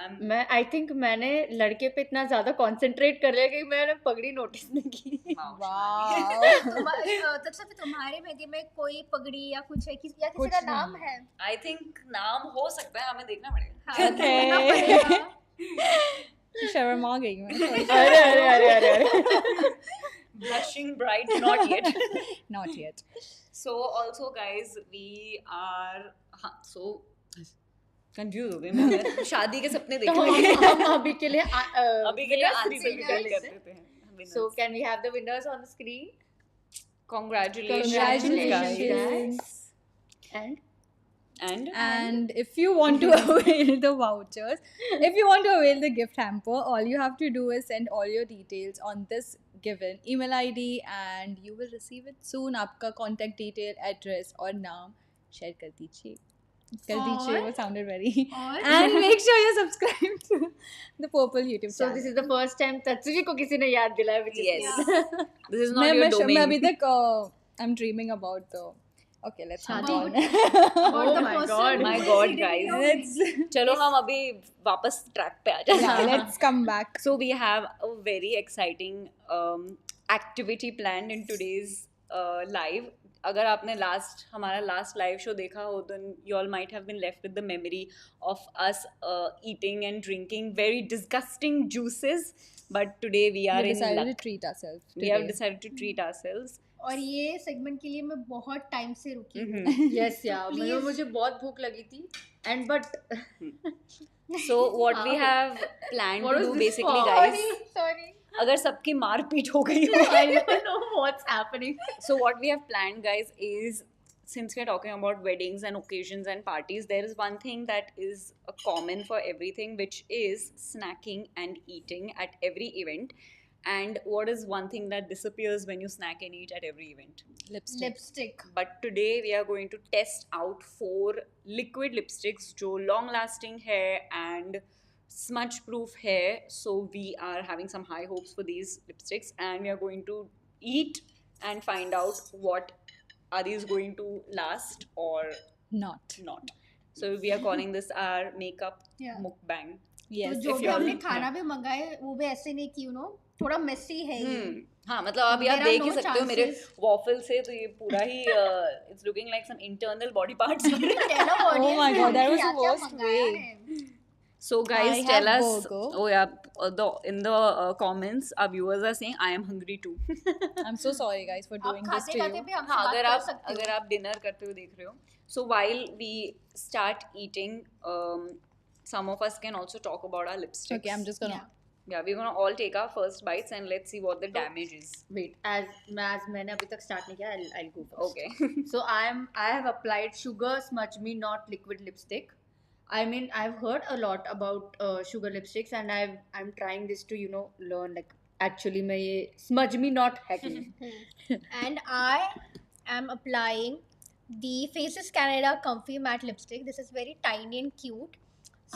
I'm I think मैंने लड़के पे इतना ज्यादा concentrate कर लिया कि मैंने पगड़ी notice नहीं की. wow. Wow. तब तुम्हारे मेहंदी में कोई पगड़ी या कुछ है या किसी कुछ का नहीं। नाम है? I think नाम हो सकता है, हमें देखना पड़ेगा. हाँ, Okay. देखना पड़ेगा. शर्म आ गई मैं. अरे अरे अरे अरे. Blushing bright, not yet. Not yet. So also, guys, we are so confused हो गए. मैं शादी के सपने देख तो रहे हैं. हम अभी के लिए अभी के लिए winners आंसर reveal रिवील कर कर लेते हैं. देते हैं. So can we have the winners on the screen? Congratulations, Congratulations, guys. And And if you want to avail the vouchers, if you want to avail the gift hamper, all you have to do is send all your details on this given email ID and you will receive it soon. आपका contact detail, address और नाम share कर दीजिए. कर दीजिए, और- वो sounded very. और And make sure you subscribe to the Purple YouTube so channel. this is the first time Tatsui को किसी ने याद दिलाया, which is Yes. good. This is not your मैं domain. अभी तक I'm dreaming about the. Okay, let's move शादी. on. और Oh the my person God. who My is God, sitting guys. here Let's चलो हम अभी वापस ट्रैक पे आ जाते हैं. yeah, let's come back. So we have a very exciting activity planned in today's live. अगर आपने हमारा लास्ट लाइव शो देखा हो तो you all might have been left with the memory of us eating and drinking very disgusting juices, but today we are We in decided luck. to treat ourselves We today. have decided to treat ourselves. और ये segment के लिए मैं बहुत time से रुकी हूँ. Yes या Please. मुझे बहुत भूख लगी थी and but So what we have planned What to was do this basically, for? guys, Sorry. अगर सबकी मारपीट हो गई हो, I don't know what's happening. so what we have planned, guys, is since we're talking about weddings and occasions and parties, there is one thing that is a common for everything, which is snacking and eating at every event. And what is one thing that disappears when you snack and eat at every event? Lipstick. But today we are going to test out 4 liquid lipsticks जो long lasting है and smudge proof है. So we are having some high hopes for these lipsticks, and we are going to eat and find out what are these going to last or Not. not. So we are calling this our makeup Yeah. mukbang. Yes. तो जो if भी you all- हमने खाना भी मंगाए वो भी ऐसे नहीं कि थोड़ा मेसी है ये. हाँ मतलब आप यहाँ There are देख ही no सकते हो मेरे chances. वॉफल से, तो ये पूरा ही it's looking like some internal body parts. Tell our Oh audience my कि God, that हमने was the क्या-क्या worst मंगाया way. है. So guys, I tell have us. burger. Oh yeah, in the comments, our viewers are saying I am hungry too. I'm so sorry, guys, for आप doing this खाते to खाते you. भी हमसे हाँ, बात कर सकते हो. अगर आप डिनर करते हुए देख रहे हो, so while we start eating, some of us can also talk about our lipsticks. Okay, I'm just gonna. Yeah, we're gonna all take our first bites and let's see what the damage is. Wait, as मैंने अभी तक start नहीं किया, I'll go first. Okay. So I have applied Sugar Smudge Me Not liquid lipstick. I mean, I've heard a lot about sugar lipsticks, and I'm trying this to learn like actually मैं ये smudge me not hacking. And I am applying the Faces Canada Comfy Matte Lipstick. This is very tiny and cute.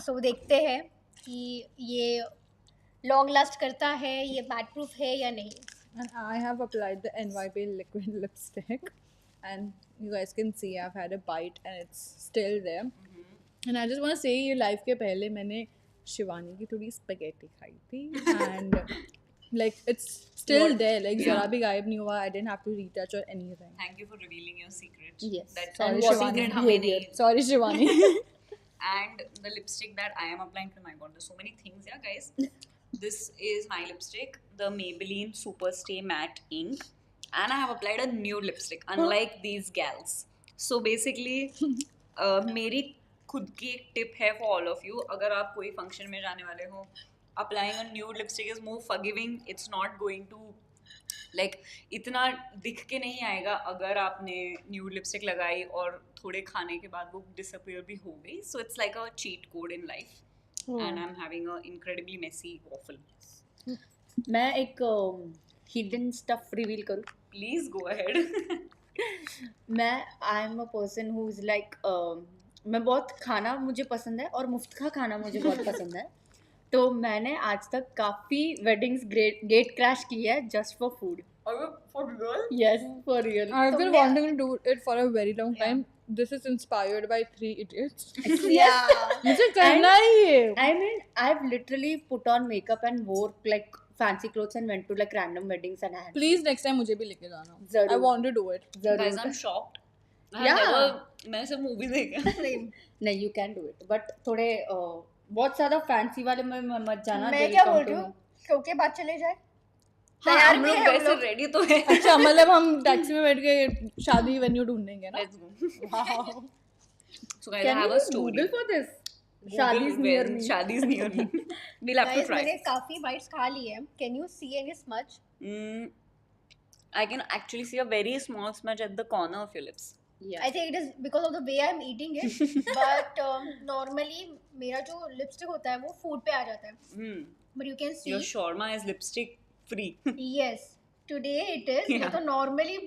So देखते हैं कि ये long last करता है, ये mat proof है या नहीं. And I have applied the NYP liquid lipstick, and you guys can see I've had a bite and it's still there. And I just want to say ये live के पहले मैंने शिवानी की थोड़ी spaghetti खाई थी and like it's still there, like Yeah. ज़रा भी गायब नहीं हुआ. I didn't have to retouch or anything. Thank you for revealing your secret. Yes. That Sorry, what Shivani. secret हमें नहीं. Sorry, Shivani. And the lipstick that I am applying, oh my god, there's so many things, yeah, guys. This is my lipstick, the Maybelline Superstay Matte Ink, and I have applied a nude lipstick, unlike these gals. So basically, मेरी खुद की एक tip है for all of you. अगर आप कोई function में जाने वाले हो, applying a nude lipstick is more forgiving. It's not going to like इतना दिख के नहीं आएगा अगर आपने nude lipstick लगाई और थोड़े खाने के बाद वो disappear भी हो गई. So it's like a cheat code in life. And I'm having an incredibly messy waffle. मैं एक hidden stuff reveal करूँ. Please go ahead. I'm a person who is like मैं बहुत खाना मुझे पसंद है और मुफ्त का खाना मुझे बहुत पसंद है. तो मैंने आज तक काफ़ी weddings गेट क्रैश की है just for food. For real? Yes, for real. I've been wanting to do it for a very long time. This is inspired by 3 Idiots. Yeah. मुझे करना ही है. I mean, I've literally put on makeup and wore like fancy clothes and went to like random weddings and I had Please next time मुझे भी लेके जाना. जरूर. I want to do it. Guys, I'm shocked. Yeah. मैंने सिर्फ movie देखा. नहीं, you can do it. But थोड़े बहुत ज़्यादा fancy वाले में मत जाना. मैं they'll क्या come बोल to रही know. हूँ, शो के बाद चले जाए. हाँ, तैयार हम भी लोग हैं हम वैसे लोग. रेडी तो है. अच्छा मतलब हम टैक्सी में बैठ के शादी वेन्यू ढूंढेंगे ना. Let's go. Wow. So guys, I Can have you a story. Google for this? Google Shaadi's near when me. Shaadi's near me. We'll have to Guys, try. मैंने काफी bites खा ली है. Can you see any smudge? I can actually see a very small smudge at the corner of your lips. Yeah. I think it is because of the way I'm eating it. But normally मेरा जो lipstick होता है वो food पे आ जाता है. But you can see. Your shawarma is lipstick free. Yes. Today it is. Yeah. ये तो normally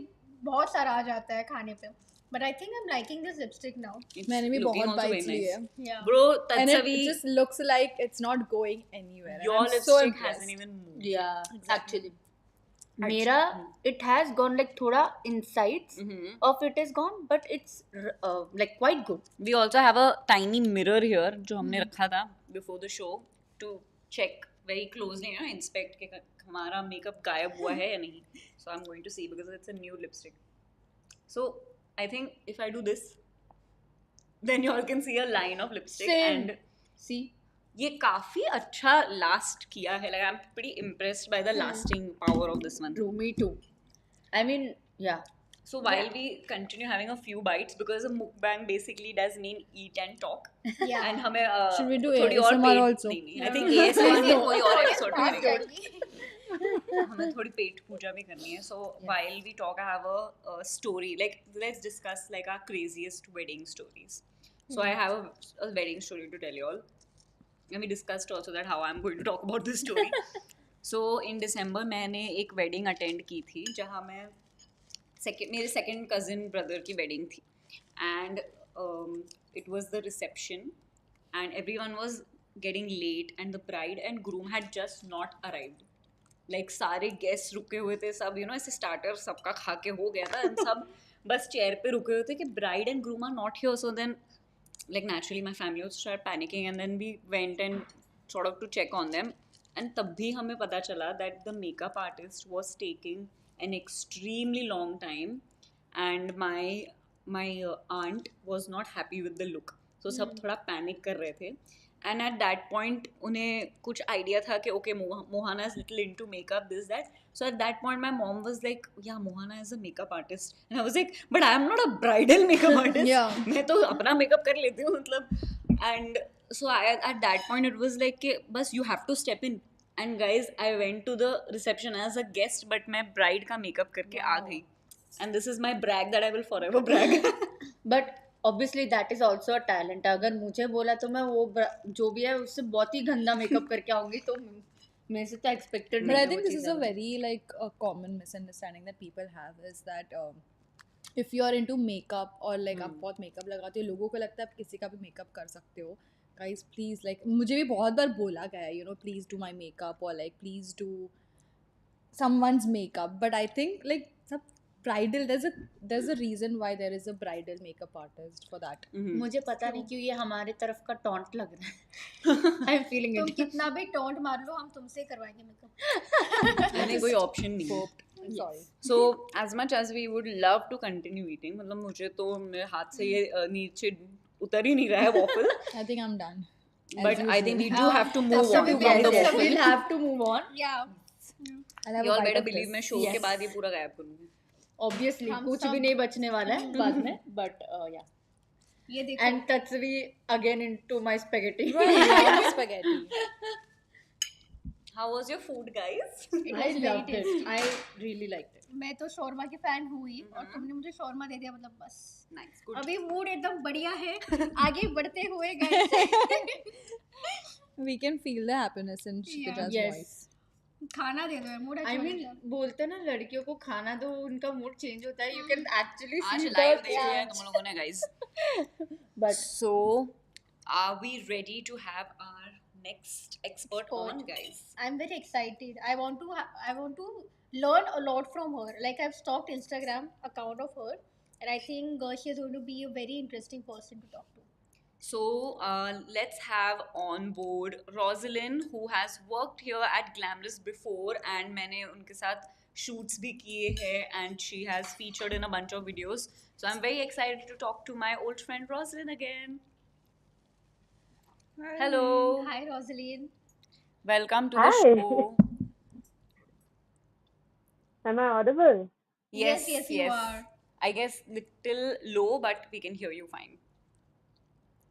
बहुत सारा आ जाता है खाने पे. But I think I'm liking this lipstick now. It's मैंने भी looking बहुत also very bites ली है. Yeah. Bro, And it Tatsavi, just looks like it's not going anywhere. your And I'm so lipstick impressed. hasn't even moved. Yeah. Actually. मेरा it has gone like थोड़ा insides of it is gone, but it's like quite good. We also have a tiny mirror here जो हमने रखा था before the show to check very closely, you know, inspect कि हमारा makeup गायब हुआ है या नहीं. So I'm going to see because it's a new lipstick. So I think if I do this, then you all can see a line of lipstick. Same. And See? ये काफी अच्छा लास्ट किया है. Like I'm pretty impressed by the lasting power of this one. True, me too. I mean, yeah. So while we continue having a few bites, because a mukbang basically does mean eat and talk. Yeah. And हमें Should we do थोड़ी और ASMR पेट also? नहीं नहीं. I think ASMR ये कोई और episode में Fast करेंगे. जाएंगे। हमें थोड़ी पेट पूजा भी करनी है. So while we talk, I have a story. Like let's discuss like our craziest wedding stories. So I have a wedding story to tell you all. And we discussed also that how I'm going to talk about this story. So in December मैंने एक wedding attend की थी जहाँ मैं मेरे second cousin brother की wedding थी. And it was the reception and everyone was getting late and the bride and groom had just not arrived. Like सारे गेस्ट रुके हुए थे, सब यू नो ऐसे स्टार्टर सबका खा के हो गया था एंड सब बस चेयर पे रुके हुए थे कि bride and groom are not here. So then like naturally my family was start panicking and then we went and sort of to check on them. And तब भी हमें पता चला that the makeup artist was taking an extremely long time and my aunt was not happy with the look. So सब थोड़ा panic कर रहे थे. And at that point उन्हें कुछ idea था कि okay Mohana is little into makeup this that. So at that point my mom was like yeah Mohana is a makeup artist and I was like but I am not a bridal makeup artist. Yeah. मैं तो अपना makeup कर लेती हूँ मतलब. And so at that point it was like कि बस you have to step in. And guys I went to the reception as a guest but मैं bride का makeup करके आ गई. And this is my brag that I will forever brag. But obviously that is also a talent. अगर मुझे बोला तो मैं वो जो भी है उससे बहुत ही गंदा मेकअप करके आऊंगी तो मेरे से तो एक्सपेक्टेड But नहीं I है वो think this is चीज़ें. a very like a common misunderstanding that people have is that if you are into makeup or like आप बहुत makeup लगाते हो लोगों को लगता है आप किसी का भी makeup कर सकते हो. Guys please like मुझे भी बहुत बार बोला गया है you know please do my makeup or like please do someone's makeup. But I think like सब bridal there's a reason why there is a bridal makeup artist for that. मुझे पता नहीं क्यों ये हमारे तरफ का टॉन्ट लग रहा है. आई एम फीलिंग तुम इट. कितना भी टॉन्ट मार लो हम तुमसे करवाएंगे मेकअप. मैंने कोई option नहीं है. Sorry. So as much as we would love to continue eating, मतलब मुझे तो मेरे हाथ से ये नीचे उतर ही नहीं रहा है waffle. I think I'm done. But I think we do have to move so on we from will. the Yes, waffle. we'll have to move on. Yeah. I'll have You a all bite better of believe this. मैं show Yes. के बाद ये पूरा गायब करूँगी. Obviously हम कुछ सब- भी नहीं बचने वाला है बाद में. But yeah. ये देखो. And Tatsvi again into my spaghetti. Right, spaghetti. How was your food, guys? It I was very loved it. tasty. I really liked it. मैं तो शौरमा की फैन हुई और तुमने मुझे शौरमा दे दिया मतलब बस. Nice, good. अभी मूड एकदम बढ़िया है. आगे बढ़ते हुए guys. We can feel the happiness in Shikita's Yes. voice. खाना दे दो यार, मूड अच्छा I हो mean जाता है. बोलते हैं ना लड़कियों को खाना दो उनका मूड चेंज होता है. You can actually आज see live the देख लिया है तुम लोगों ने, guys. But So, are we ready to have our next expert on, guys? I'm very excited. I want to learn a lot from her. Like I've stalked Instagram account of her, and I think she is going to be a very interesting person to talk to. So, let's have on board Rosalind, who has worked here at Glamorous before, and मैंने उनके साथ shoots भी किए हैं, and she has featured in a bunch of videos. So, I'm very excited to talk to my old friend Rosalind again. Hello, Hi, Rosalind. welcome to the Hi. show. Am I audible? Yes, you are. I guess little low, but we can hear you fine.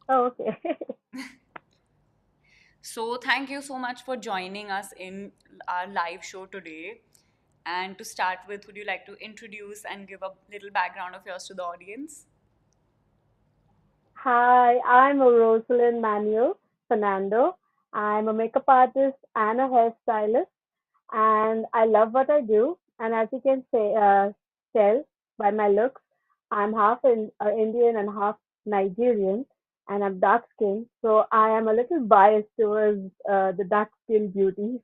Oh, okay. So thank you so much for joining us in our live show today. And to start with, would you like to introduce and give a little background of yours to the audience? Hi, I'm Rosalind Manuel Fernando. I'm a makeup artist and a hairstylist, and I love what I do. And as you can tell by my looks, I'm half Indian and half Nigerian, and I'm dark skinned. So I am a little biased towards the dark skinned beauty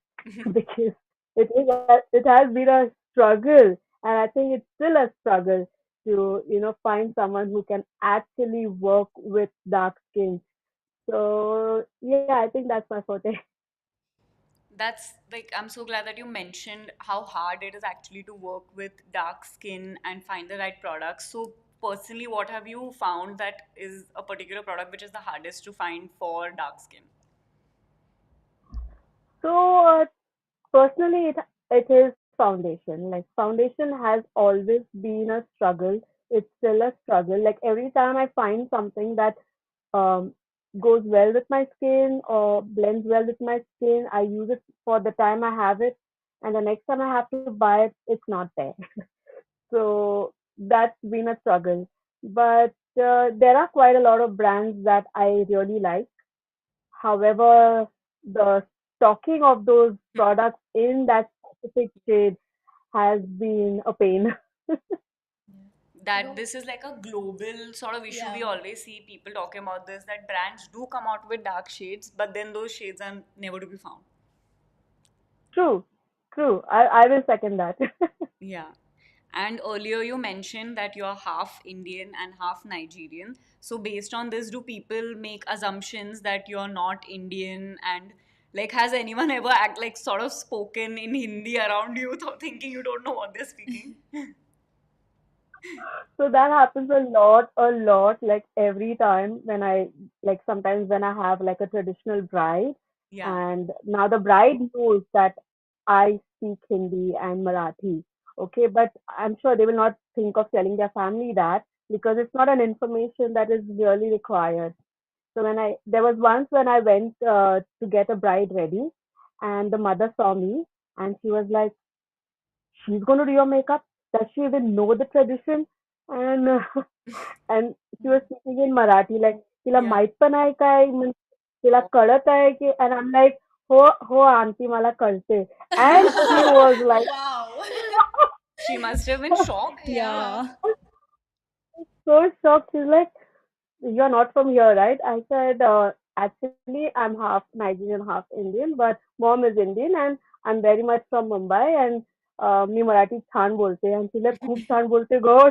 because it has been a struggle, and I think it's still a struggle to find someone who can actually work with dark skin. So yeah, I think that's my forte. That's like, I'm so glad that you mentioned how hard it is actually to work with dark skin and find the right products. So, personally, what have you found that is a particular product which is the hardest to find for dark skin? So personally, it is foundation. Like foundation has always been a struggle. It's still a struggle. Like every time I find something that um, goes well with my skin or blends well with my skin, I use it for the time I have it, and the next time I have to buy it, it's not there. So that's been a struggle. But there are quite a lot of brands that I really like. However, the stocking of those products in that specific shade has been a pain. You That know, this is like a global sort of issue. We Yeah. always see people talking about this, that brands do come out with dark shades, but then those shades are never to be found. True, true. I will second that. Yeah. And earlier you mentioned that you're half Indian and half Nigerian. So based on this, do people make assumptions that you're not Indian? And like, has anyone ever act like sort of spoken in Hindi around you, thinking you don't know what they're speaking? So that happens a lot, like every time when like sometimes when I have like a traditional bride, Yeah. and now the bride knows that I speak Hindi and Marathi. Okay, but I'm sure they will not think of telling their family that because it's not an information that is really required. So there was once when I went to get a bride ready, and the mother saw me, and she was like, "She's going to do your makeup. Does she even know the tradition?" And and she was speaking in Marathi, like, "तिला Yeah. माहित पण आहे काय? तिला Oh. कळत आहे की?" And I'm like, "हो हो आंटी मला कळते." And she was like, wow. She must have been shocked. Yeah. Yeah. so shocked. She's like, "You're not from here, right?" I said, "Actually, I'm half Nigerian, half Indian, but mom is Indian, and I'm very much from Mumbai, and मी मराठी छान बोलते." And she's like, "खूप छान बोलते गं."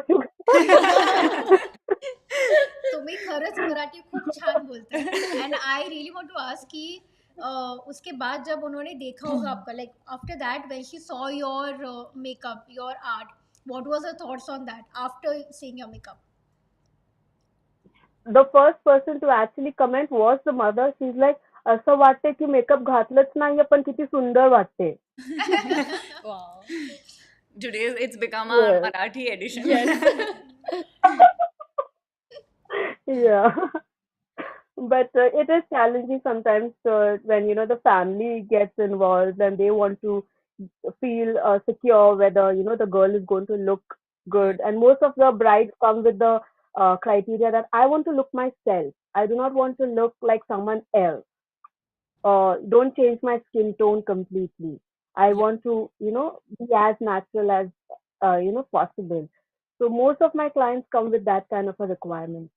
तुम्ही खरंच मराठी खूप छान बोलताय and I really want to ask कि उसके बाद जब उन्होंने देखा होगा आपका like after that when she saw your makeup your art what was her thoughts on that after seeing your makeup The first person to actually comment was the mother. She's like, असं वाटते की makeup घातलंच नाहीये पण किती सुंदर वाटते. Wow. Today it's become a Yes. Marathi edition. Yes. Yeah. But it is challenging sometimes when the family gets involved and they want to feel secure whether the girl is going to look Hmm. good. And most of the brides come with the criteria that I want to look myself. I do not want to look like someone else. Don't change my skin tone completely. I Yeah. want to, be as natural as, possible. So most of my clients come with that kind of a requirement.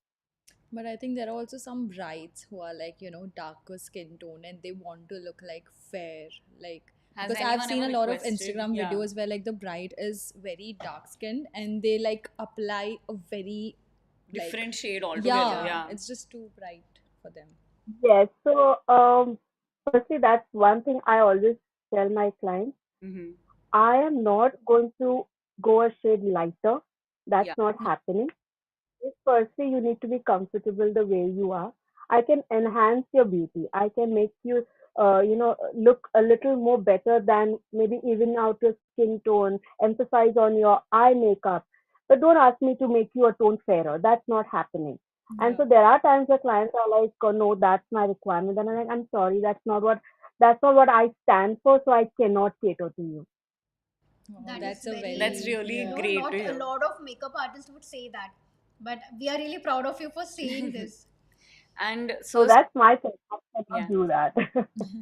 But I think there are also some brides who are like, darker skin tone and they want to look like fair. Like, Has because I've anyone seen ever a lot of requested? Instagram Yeah. videos where like the bride is very dark skinned and they like apply a very, like, Different shade altogether. yeah, Yeah. it's just too bright for them. Yes. So, firstly, that's one thing I always tell my clients. Mm-hmm. I am not going to go a shade lighter. That's Yeah. not happening. If firstly you need to be comfortable the way you are. I can enhance your beauty. I can make you, look a little more better than maybe even out your skin tone, emphasize on your eye makeup. But don't ask me to make you a tone fairer. That's not happening. And Yeah. so there are times where clients are like, oh, no, that's my requirement. And I'm like, I'm sorry, that's not what I stand for, so I cannot cater to you. Wow, that is that's a very That's very, really yeah. great to not a hear. lot of makeup artists would say that but we are really proud of you for saying this. And So so, that's my thing. I cannot yeah. do that.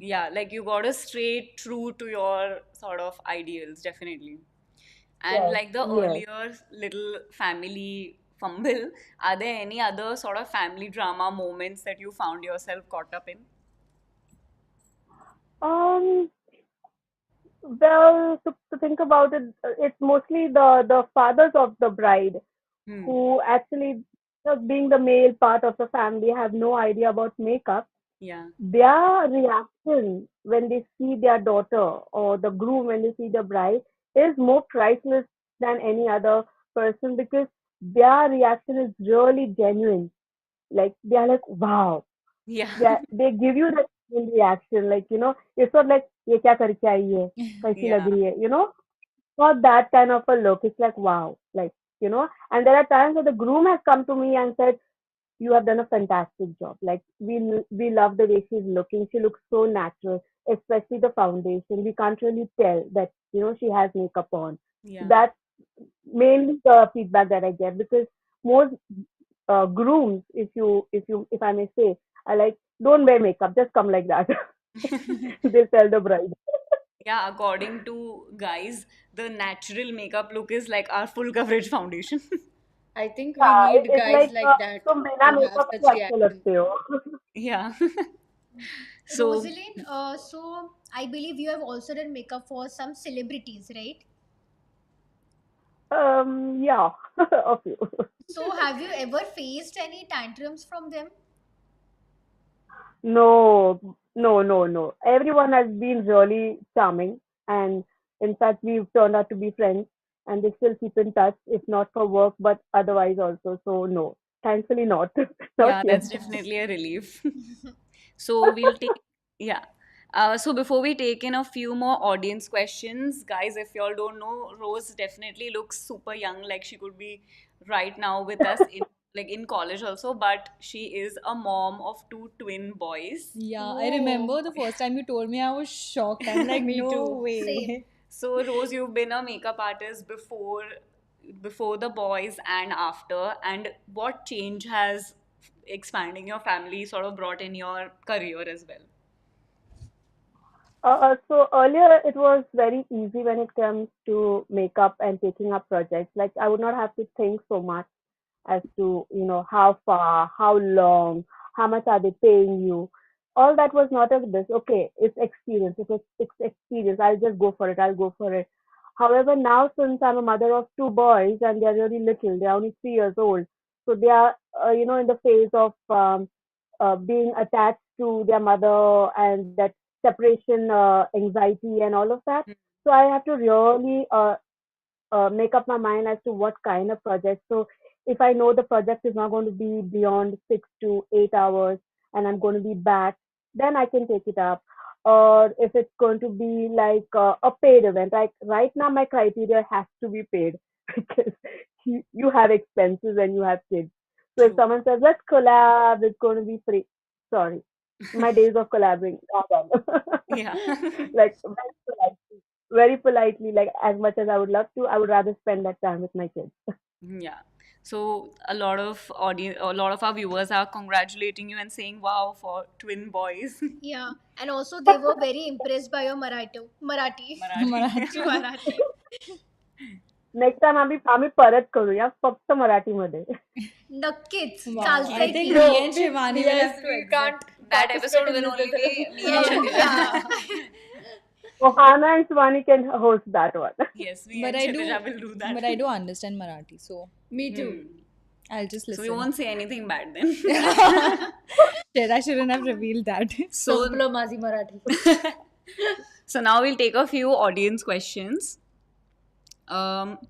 Yeah, like you got to stay true to your sort of ideals, definitely. And Yes, like the yes. earlier little family fumble, are there any other sort of family drama moments that you found yourself caught up in? Um, well, to think about it, it's mostly the fathers of the bride Hmm. who actually, being the male part of the family, have no idea about makeup. Yeah. their reaction when they see their daughter, or the groom when they see the bride, is more priceless than any other person, because their reaction is really genuine. Like they are like, wow. Yeah. They give you that genuine reaction. Like, it's not like ये क्या करके आई है, कैसी लग Yeah. रही है, not that kind of a look. It's like, wow. Like, and there are times that the groom has come to me and said, you have done a fantastic job. Like, we love the way she's looking. She looks so natural, especially the foundation. We can't really tell that she has makeup on. Yeah. That's mainly the feedback that I get, because most grooms, if I may say, are like, don't wear makeup, just come like that. They tell the bride. Yeah, according to guys, the natural makeup look is like our full coverage foundation. I think we Yeah, need it's guys like, like that तुम बिना to have makeup such के अच्छे reactions. लगते हो. Yeah. So, Rosalind, so I believe you have also done makeup for some celebrities, right? Yeah, a few. So have you ever faced any tantrums from them? No, no, no, no. Everyone has been really charming, and in fact, we've turned out to be friends, and they still keep in touch, if not for work, but otherwise also. So no, thankfully not, not yeah, yet. that's definitely a relief. So we'll take, yeah. So before we take in a few more audience questions, guys, if y'all don't know, Rose definitely looks super young, like she could be right now with us in in college also, but she is a mom of two twin boys. Yeah, I Oh, remember the first time you told me, I was shocked. I'm like, Me no too. same. way. So Rose, you've been a makeup artist before the boys and after, and what change has expanding your family sort of brought in your career as well? So earlier it was very easy when it comes to makeup and taking up projects. Like, I would not have to think so much as to, how far, how long, how much are they paying you. All that was not of this. Okay, it's experience. If it's experience, I'll just go for it. I'll go for it. However, now since I'm a mother of two boys and they're really little, they're only 3 years old, so they are, in the phase of being attached to their mother, and that separation anxiety and all of that. So I have to really make up my mind as to what kind of project. So if I know the project is not going to be beyond 6 to 8 hours and I'm going to be back, then I can take it up. Or if it's going to be like a paid event, like right now my criteria has to be paid because you have expenses and you have kids. So if True. someone says let's collab, it's going to be free. Sorry, my days of collabing are done. Yeah. Like very politely, like as much as I would love to, I would rather spend that time with my kids. Yeah. So a lot of our viewers are congratulating you and saying wow for twin boys. Yeah, and also they were very impressed by your Marathi, Marathi. Marathi. Marathi. Next time आम्ही परत करूया फक्त मराठीमध्ये. नक्कीच Wow, I चालतंय think की. No, me and Shivani will yes, have to we exit. can't That participate episode in will this only as be a me and Yeah. Kshitija. Ohana and Shivani can host that one. Yes, me But and I do, Kshitija will do that. but I do understand Marathi, so Me too. Hmm. I'll just So we listen. won't say anything bad then. Shit, I shouldn't have revealed that. So संपलं माझी Marathi. so now we'll take a few audience questions.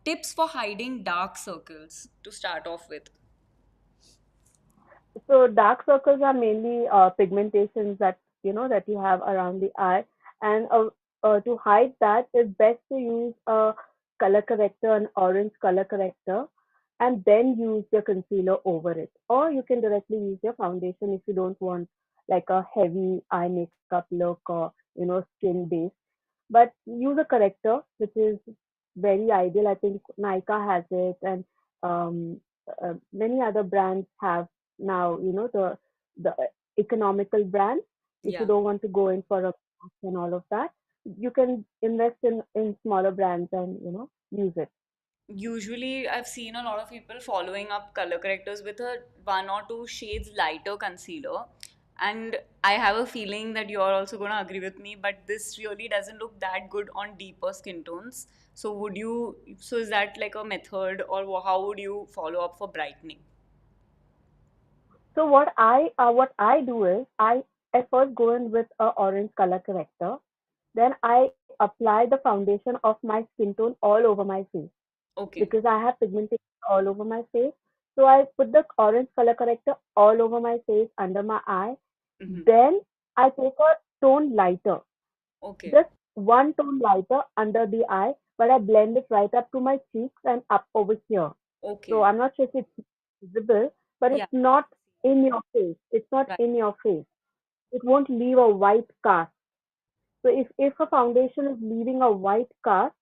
Tips for hiding dark circles to start off with. So dark circles are mainly pigmentations that that you have around the eye, and to hide that, it's best to use a color corrector, an orange color corrector, and then use your concealer over it. Or you can directly use your foundation if you don't want like a heavy eye makeup look, or skin base. But use a corrector, which is very ideal. I think Nykaa has it, and many other brands have now. The economical brands. If you Yeah. don't want to go in for a mask and all of that, you can invest in smaller brands and use it. Usually, I've seen a lot of people following up color correctors with a one or two shades lighter concealer. And I have a feeling that you're also going to agree with me, but this really doesn't look that good on deeper skin tones. So is that like a method, or how would you follow up for brightening? So what I do is I I first go in with a orange color corrector. Then I apply the foundation of my skin tone all over my face Okay. because I have pigmentation all over my face. So I put the orange color corrector all over my face, under my eye. Mm-hmm. Then I take a tone lighter, Okay. just one tone lighter under the eye, but I blend it right up to my cheeks and up over here. So Okay. I'm not sure if it's visible, but Yeah. it's not in your face. It's not Right. in your face. It won't leave a white cast. So if a foundation is leaving a white cast,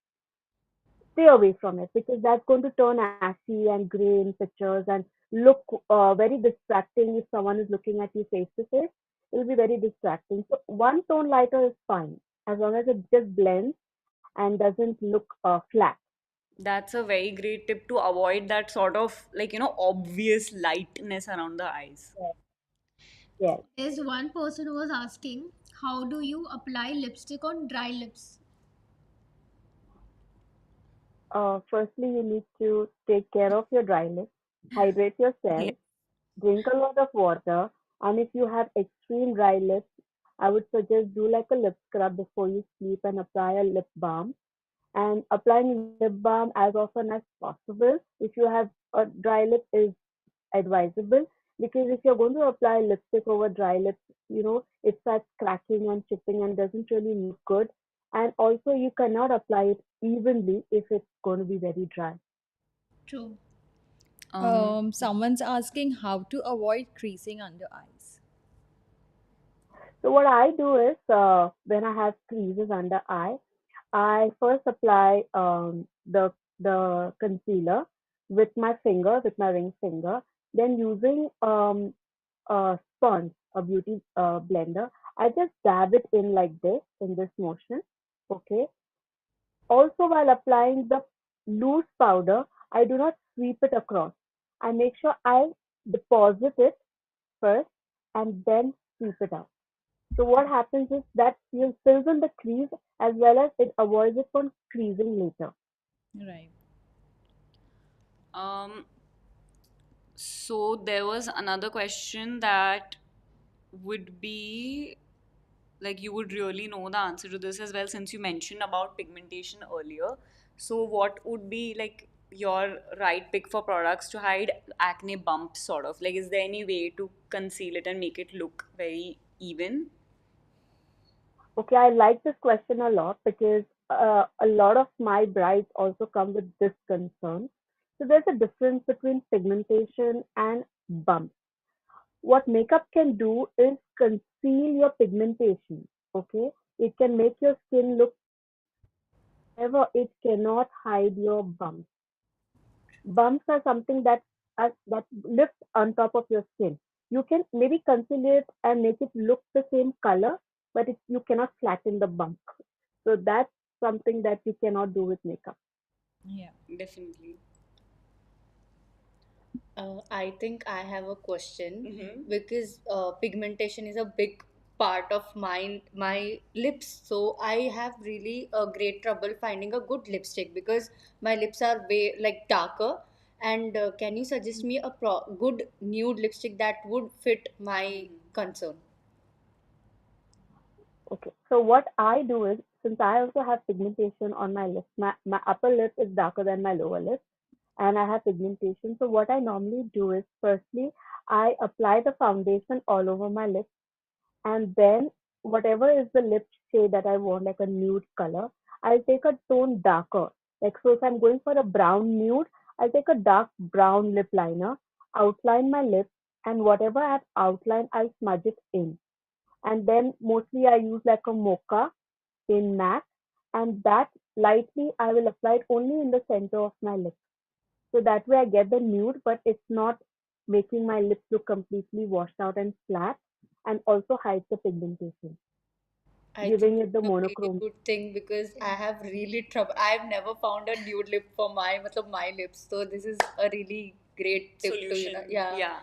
stay away from it because that's going to turn ashy and gray in pictures and look very distracting if someone is looking at you face to face. It will be very distracting. So one tone lighter is fine as long as it just blends and doesn't look flat. That's a very great tip to avoid that sort of like, obvious lightness around the eyes. Yes. Yes. There's one person who was asking, how do you apply lipstick on dry lips? Firstly, you need to take care of your dry lips, hydrate Yeah. yourself, drink a lot of water, and if you have extreme dry lips, I would suggest do like a lip scrub before you sleep and apply a lip balm. And applying lip balm as often as possible if you have a dry lip is advisable because if you're going to apply lipstick over dry lips, it starts cracking and chipping and doesn't really look good. And also, you cannot apply it evenly if it's going to be very dry. True. Um, Someone's asking how to avoid creasing under eyes. So what I do is when I have creases under eye, I first apply the concealer with my finger, with my ring finger. Then using a sponge, a beauty blender, I just dab it in like this, in this motion. Okay. Also, while applying the loose powder, I do not sweep it across. I make sure I deposit it first and then sweep it out. So what happens is that you fills in the crease as well as it avoids it from creasing later. Right. um, so there was another question that would be like you would really know the answer to this as well since you mentioned about pigmentation earlier. So what would be like your right pick for products to hide acne bumps sort of? Like is there any way to conceal it and make it look very even? Okay, I like this question a lot because a lot of my brides also come with this concern. So there's a difference between pigmentation and bumps. What makeup can do is conceal your pigmentation. Okay, it can make your skin look however it cannot hide your bumps. Bumps are something that lift on top of your skin. You can maybe conceal it and make it look the same color, but you cannot flatten the bump. So that's something that you cannot do with makeup. Yeah. Definitely. I think I have a question Mm-hmm. because pigmentation is a big part of my lips. So I have really a great trouble finding a good lipstick because my lips are way like darker. And can you suggest me a good nude lipstick that would fit my concern? Okay. So what I do is, since I also have pigmentation on my lips, my upper lip is darker than my lower lip, and I have pigmentation. So what I normally do is, firstly, I apply the foundation all over my lips, and then whatever is the lip shade that I want, like a nude color, I'll take a tone darker. Like so, if I'm going for a brown nude, I'll take a dark brown lip liner, outline my lips, and whatever I've outlined, I'll smudge it in. And then mostly I use like a mocha in matte, and that lightly I will apply it only in the center of my lips. So that way I get the nude, but it's not making my lips look completely washed out and flat, and also hides the pigmentation, I think giving it the it's a really monochrome. good thing because I have really trouble. I've never found a nude lip for my lips. So this is a really great tip to Solution. yeah. Yeah.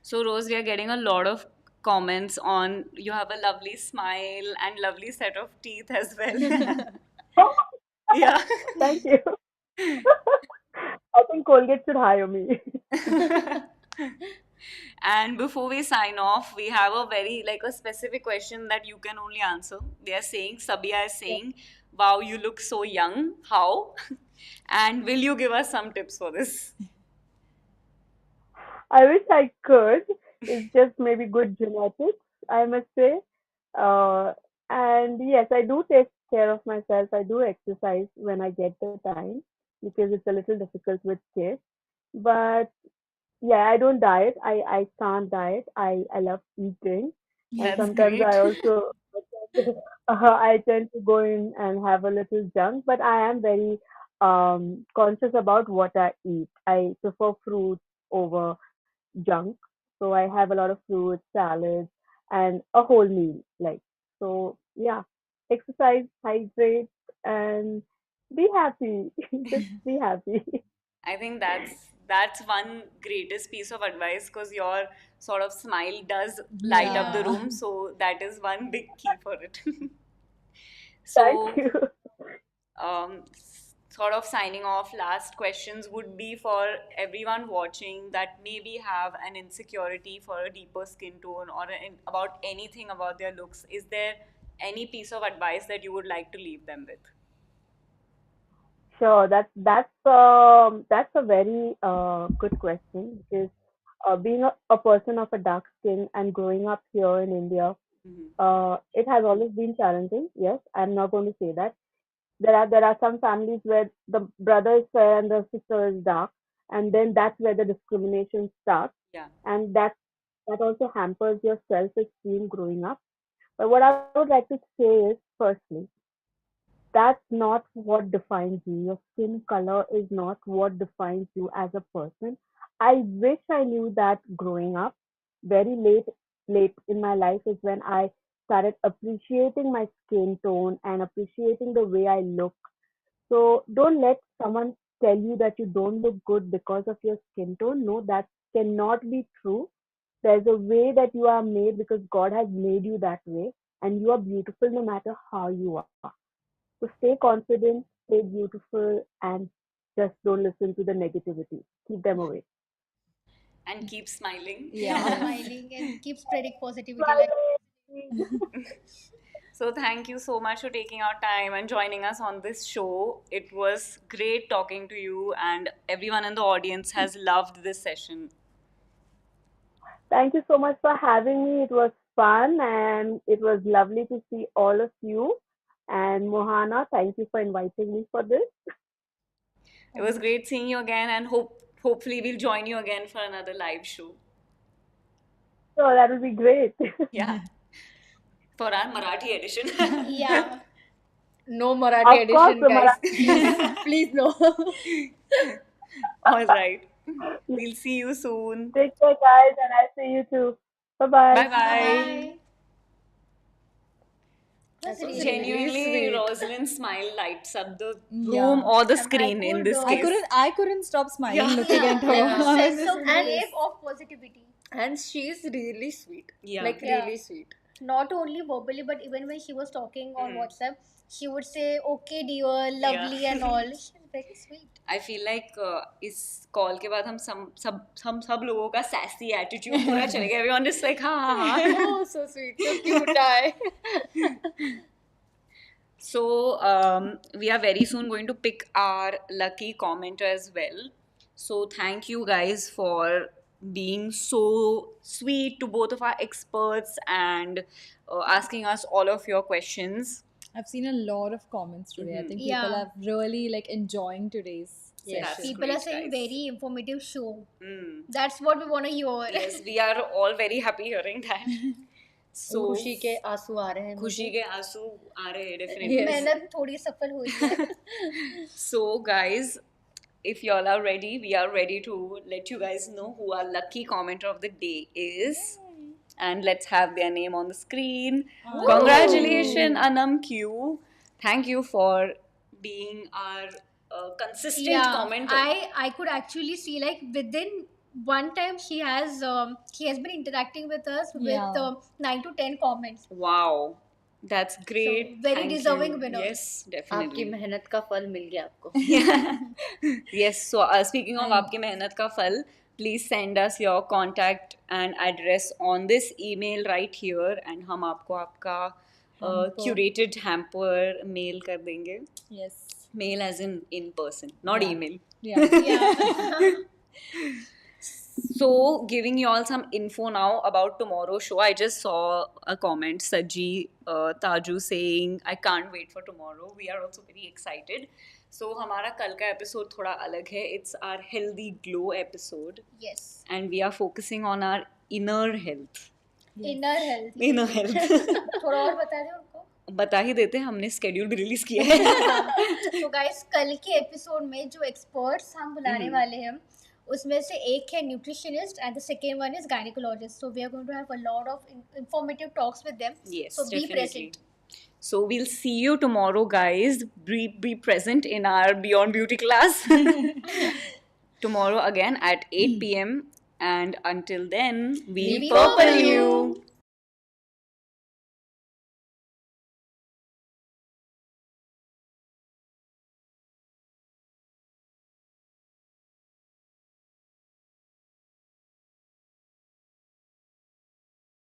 So Rose, we are getting a lot of comments on you have a lovely smile and lovely set of teeth as well. Yeah. Thank you. I think Colgate should hire me. And before we sign off, we have a very like a specific question that you can only answer. They are saying, Sabia is saying, "Wow, you look so young. How?" And will you give us some tips for this? I wish I could. It's just maybe good genetics, I must say. Uh, and yes, I do take care of myself. I do exercise when I get the time because it's a little difficult with kids. But yeah, I don't diet. I can't diet. I love eating, and That's sometimes great. I also I tend to go in and have a little junk. But I am very conscious about what I eat. I prefer fruits over junk. So I have a lot of fruits, salads, and a whole meal. Like so, yeah. Exercise, hydrate, and be happy. Just be happy. I think that's one greatest piece of advice because your sort of smile does light up the Yeah. room, so that is one big key for it. Thank So, you. sort of signing off, last questions would be for everyone watching that maybe have an insecurity for a deeper skin tone or about anything about their looks. Is there any piece of advice that you would like to leave them with? Sure, that's a very good question because being a person of a dark skin and growing up here in India, Mhm. it has always been challenging. Yes, I'm not going to say that. There are some families where the brother is fair and the sister is dark, and then that's where the discrimination starts, Yeah. and that also hampers your self-esteem growing up. But what I would like to say is, firstly, that's not what defines you. Your skin color is not what defines you as a person. I wish I knew that growing up. Very late in my life is when I started appreciating my skin tone and appreciating the way I look. So don't let someone tell you that you don't look good because of your skin tone. No, that cannot be true. There's a way that you are made because God has made you that way, and you are beautiful no matter how you are. So stay confident, stay beautiful, and just don't listen to the negativity. Keep them away. And keep smiling. Keep Yeah. smiling and keep spreading positivity. Like, Smiling. So, thank you so much for taking our time and joining us on this show. It was great talking to you, and everyone in the audience has loved this session. Thank you so much for having me. It was fun and it was lovely to see all of you. And Mohana, thank you for inviting me for this. It was great seeing you again, and hopefully we'll join you again for another live show. So that will be great. Yeah, for our Marathi edition. yeah. No Marathi Of course, edition, the guys. Marathi. Please, please no. All right. We'll see you soon. Take care, guys, and I'll see you too. Bye bye. Bye Bye bye. bye. That Was was really really nice. Genuinely, sweet. Rosalind's smile lights up the room Yeah. or the And screen in this I case. couldn't stop smiling Yeah. looking at Yeah, her. like a Yeah. I was sense just of like wave this. of positivity. And she's really sweet. Yeah. Like Yeah. really sweet. Not only verbally, but even when she was talking on Mhm. WhatsApp, she would say, "Okay, dear, Yeah. lovely," and all. She's very sweet. I feel like इस call के बाद हम सब लोगों का sassy attitude पूरा चले गया. Everyone is like हाँ हाँ हाँ. Oh, so sweet. So cute. I. So we are very soon going to pick our lucky commenter as well. So thank you guys for being so sweet to both of our experts and asking us all of your questions. I've seen a lot of comments today. I Mhm. think people Yeah. are really like enjoying today's Yes. That's session. People great, are saying guys. very informative show. Mm. That's what we want to hear. Yes, we are all very happy hearing that. So खुशी के आंसू आ रहे हैं खुशी मुझे. के आंसू आ रहे हैं definitely. Yes. मेहनत थोड़ी सफल हुई है. So guys, if y'all are ready, we are ready to let you guys know who our lucky commenter of the day is. And let's have their name on the screen. Congratulations, Anam Q. Thank you for being our consistent Yeah, commenter. I could actually see like within one time he has been interacting with us Yeah. with 9 to 10 comments. Wow, that's great. So, very Thank deserving you. winner. Yes, आपकी definitely. मेहनत का फल मिल गया आपको. Yes, so speaking of And- आपके मेहनत का फल, please send us your contact and address on this email right here, and हम आपको आपका curated hamper mail कर देंगे. Yes. Mail as in person, not email. Yeah. So, giving you all some info now about tomorrow's show. I just saw a comment, Saji Taju saying, I can't wait for tomorrow. We are also very excited. So, हमारा कल का episode थोड़ा अलग है. It's our healthy glow episode. Yes. And we are focusing on our inner health. Inner health. Inner health. थोड़ा और बता दें उनको. बता ही देते, हमने schedule भी release किया है. तो guys, कल के episode में जो experts हम बुलाने वाले हैं, उसमें से एक है nutritionist and the second one is gynecologist. So we are going to have a lot of informative talks with them. Yes, so definitely. be present. So we'll see you tomorrow, guys. Be present in our Beyond Beauty class tomorrow again at 8 p.m. And until then, we purple you.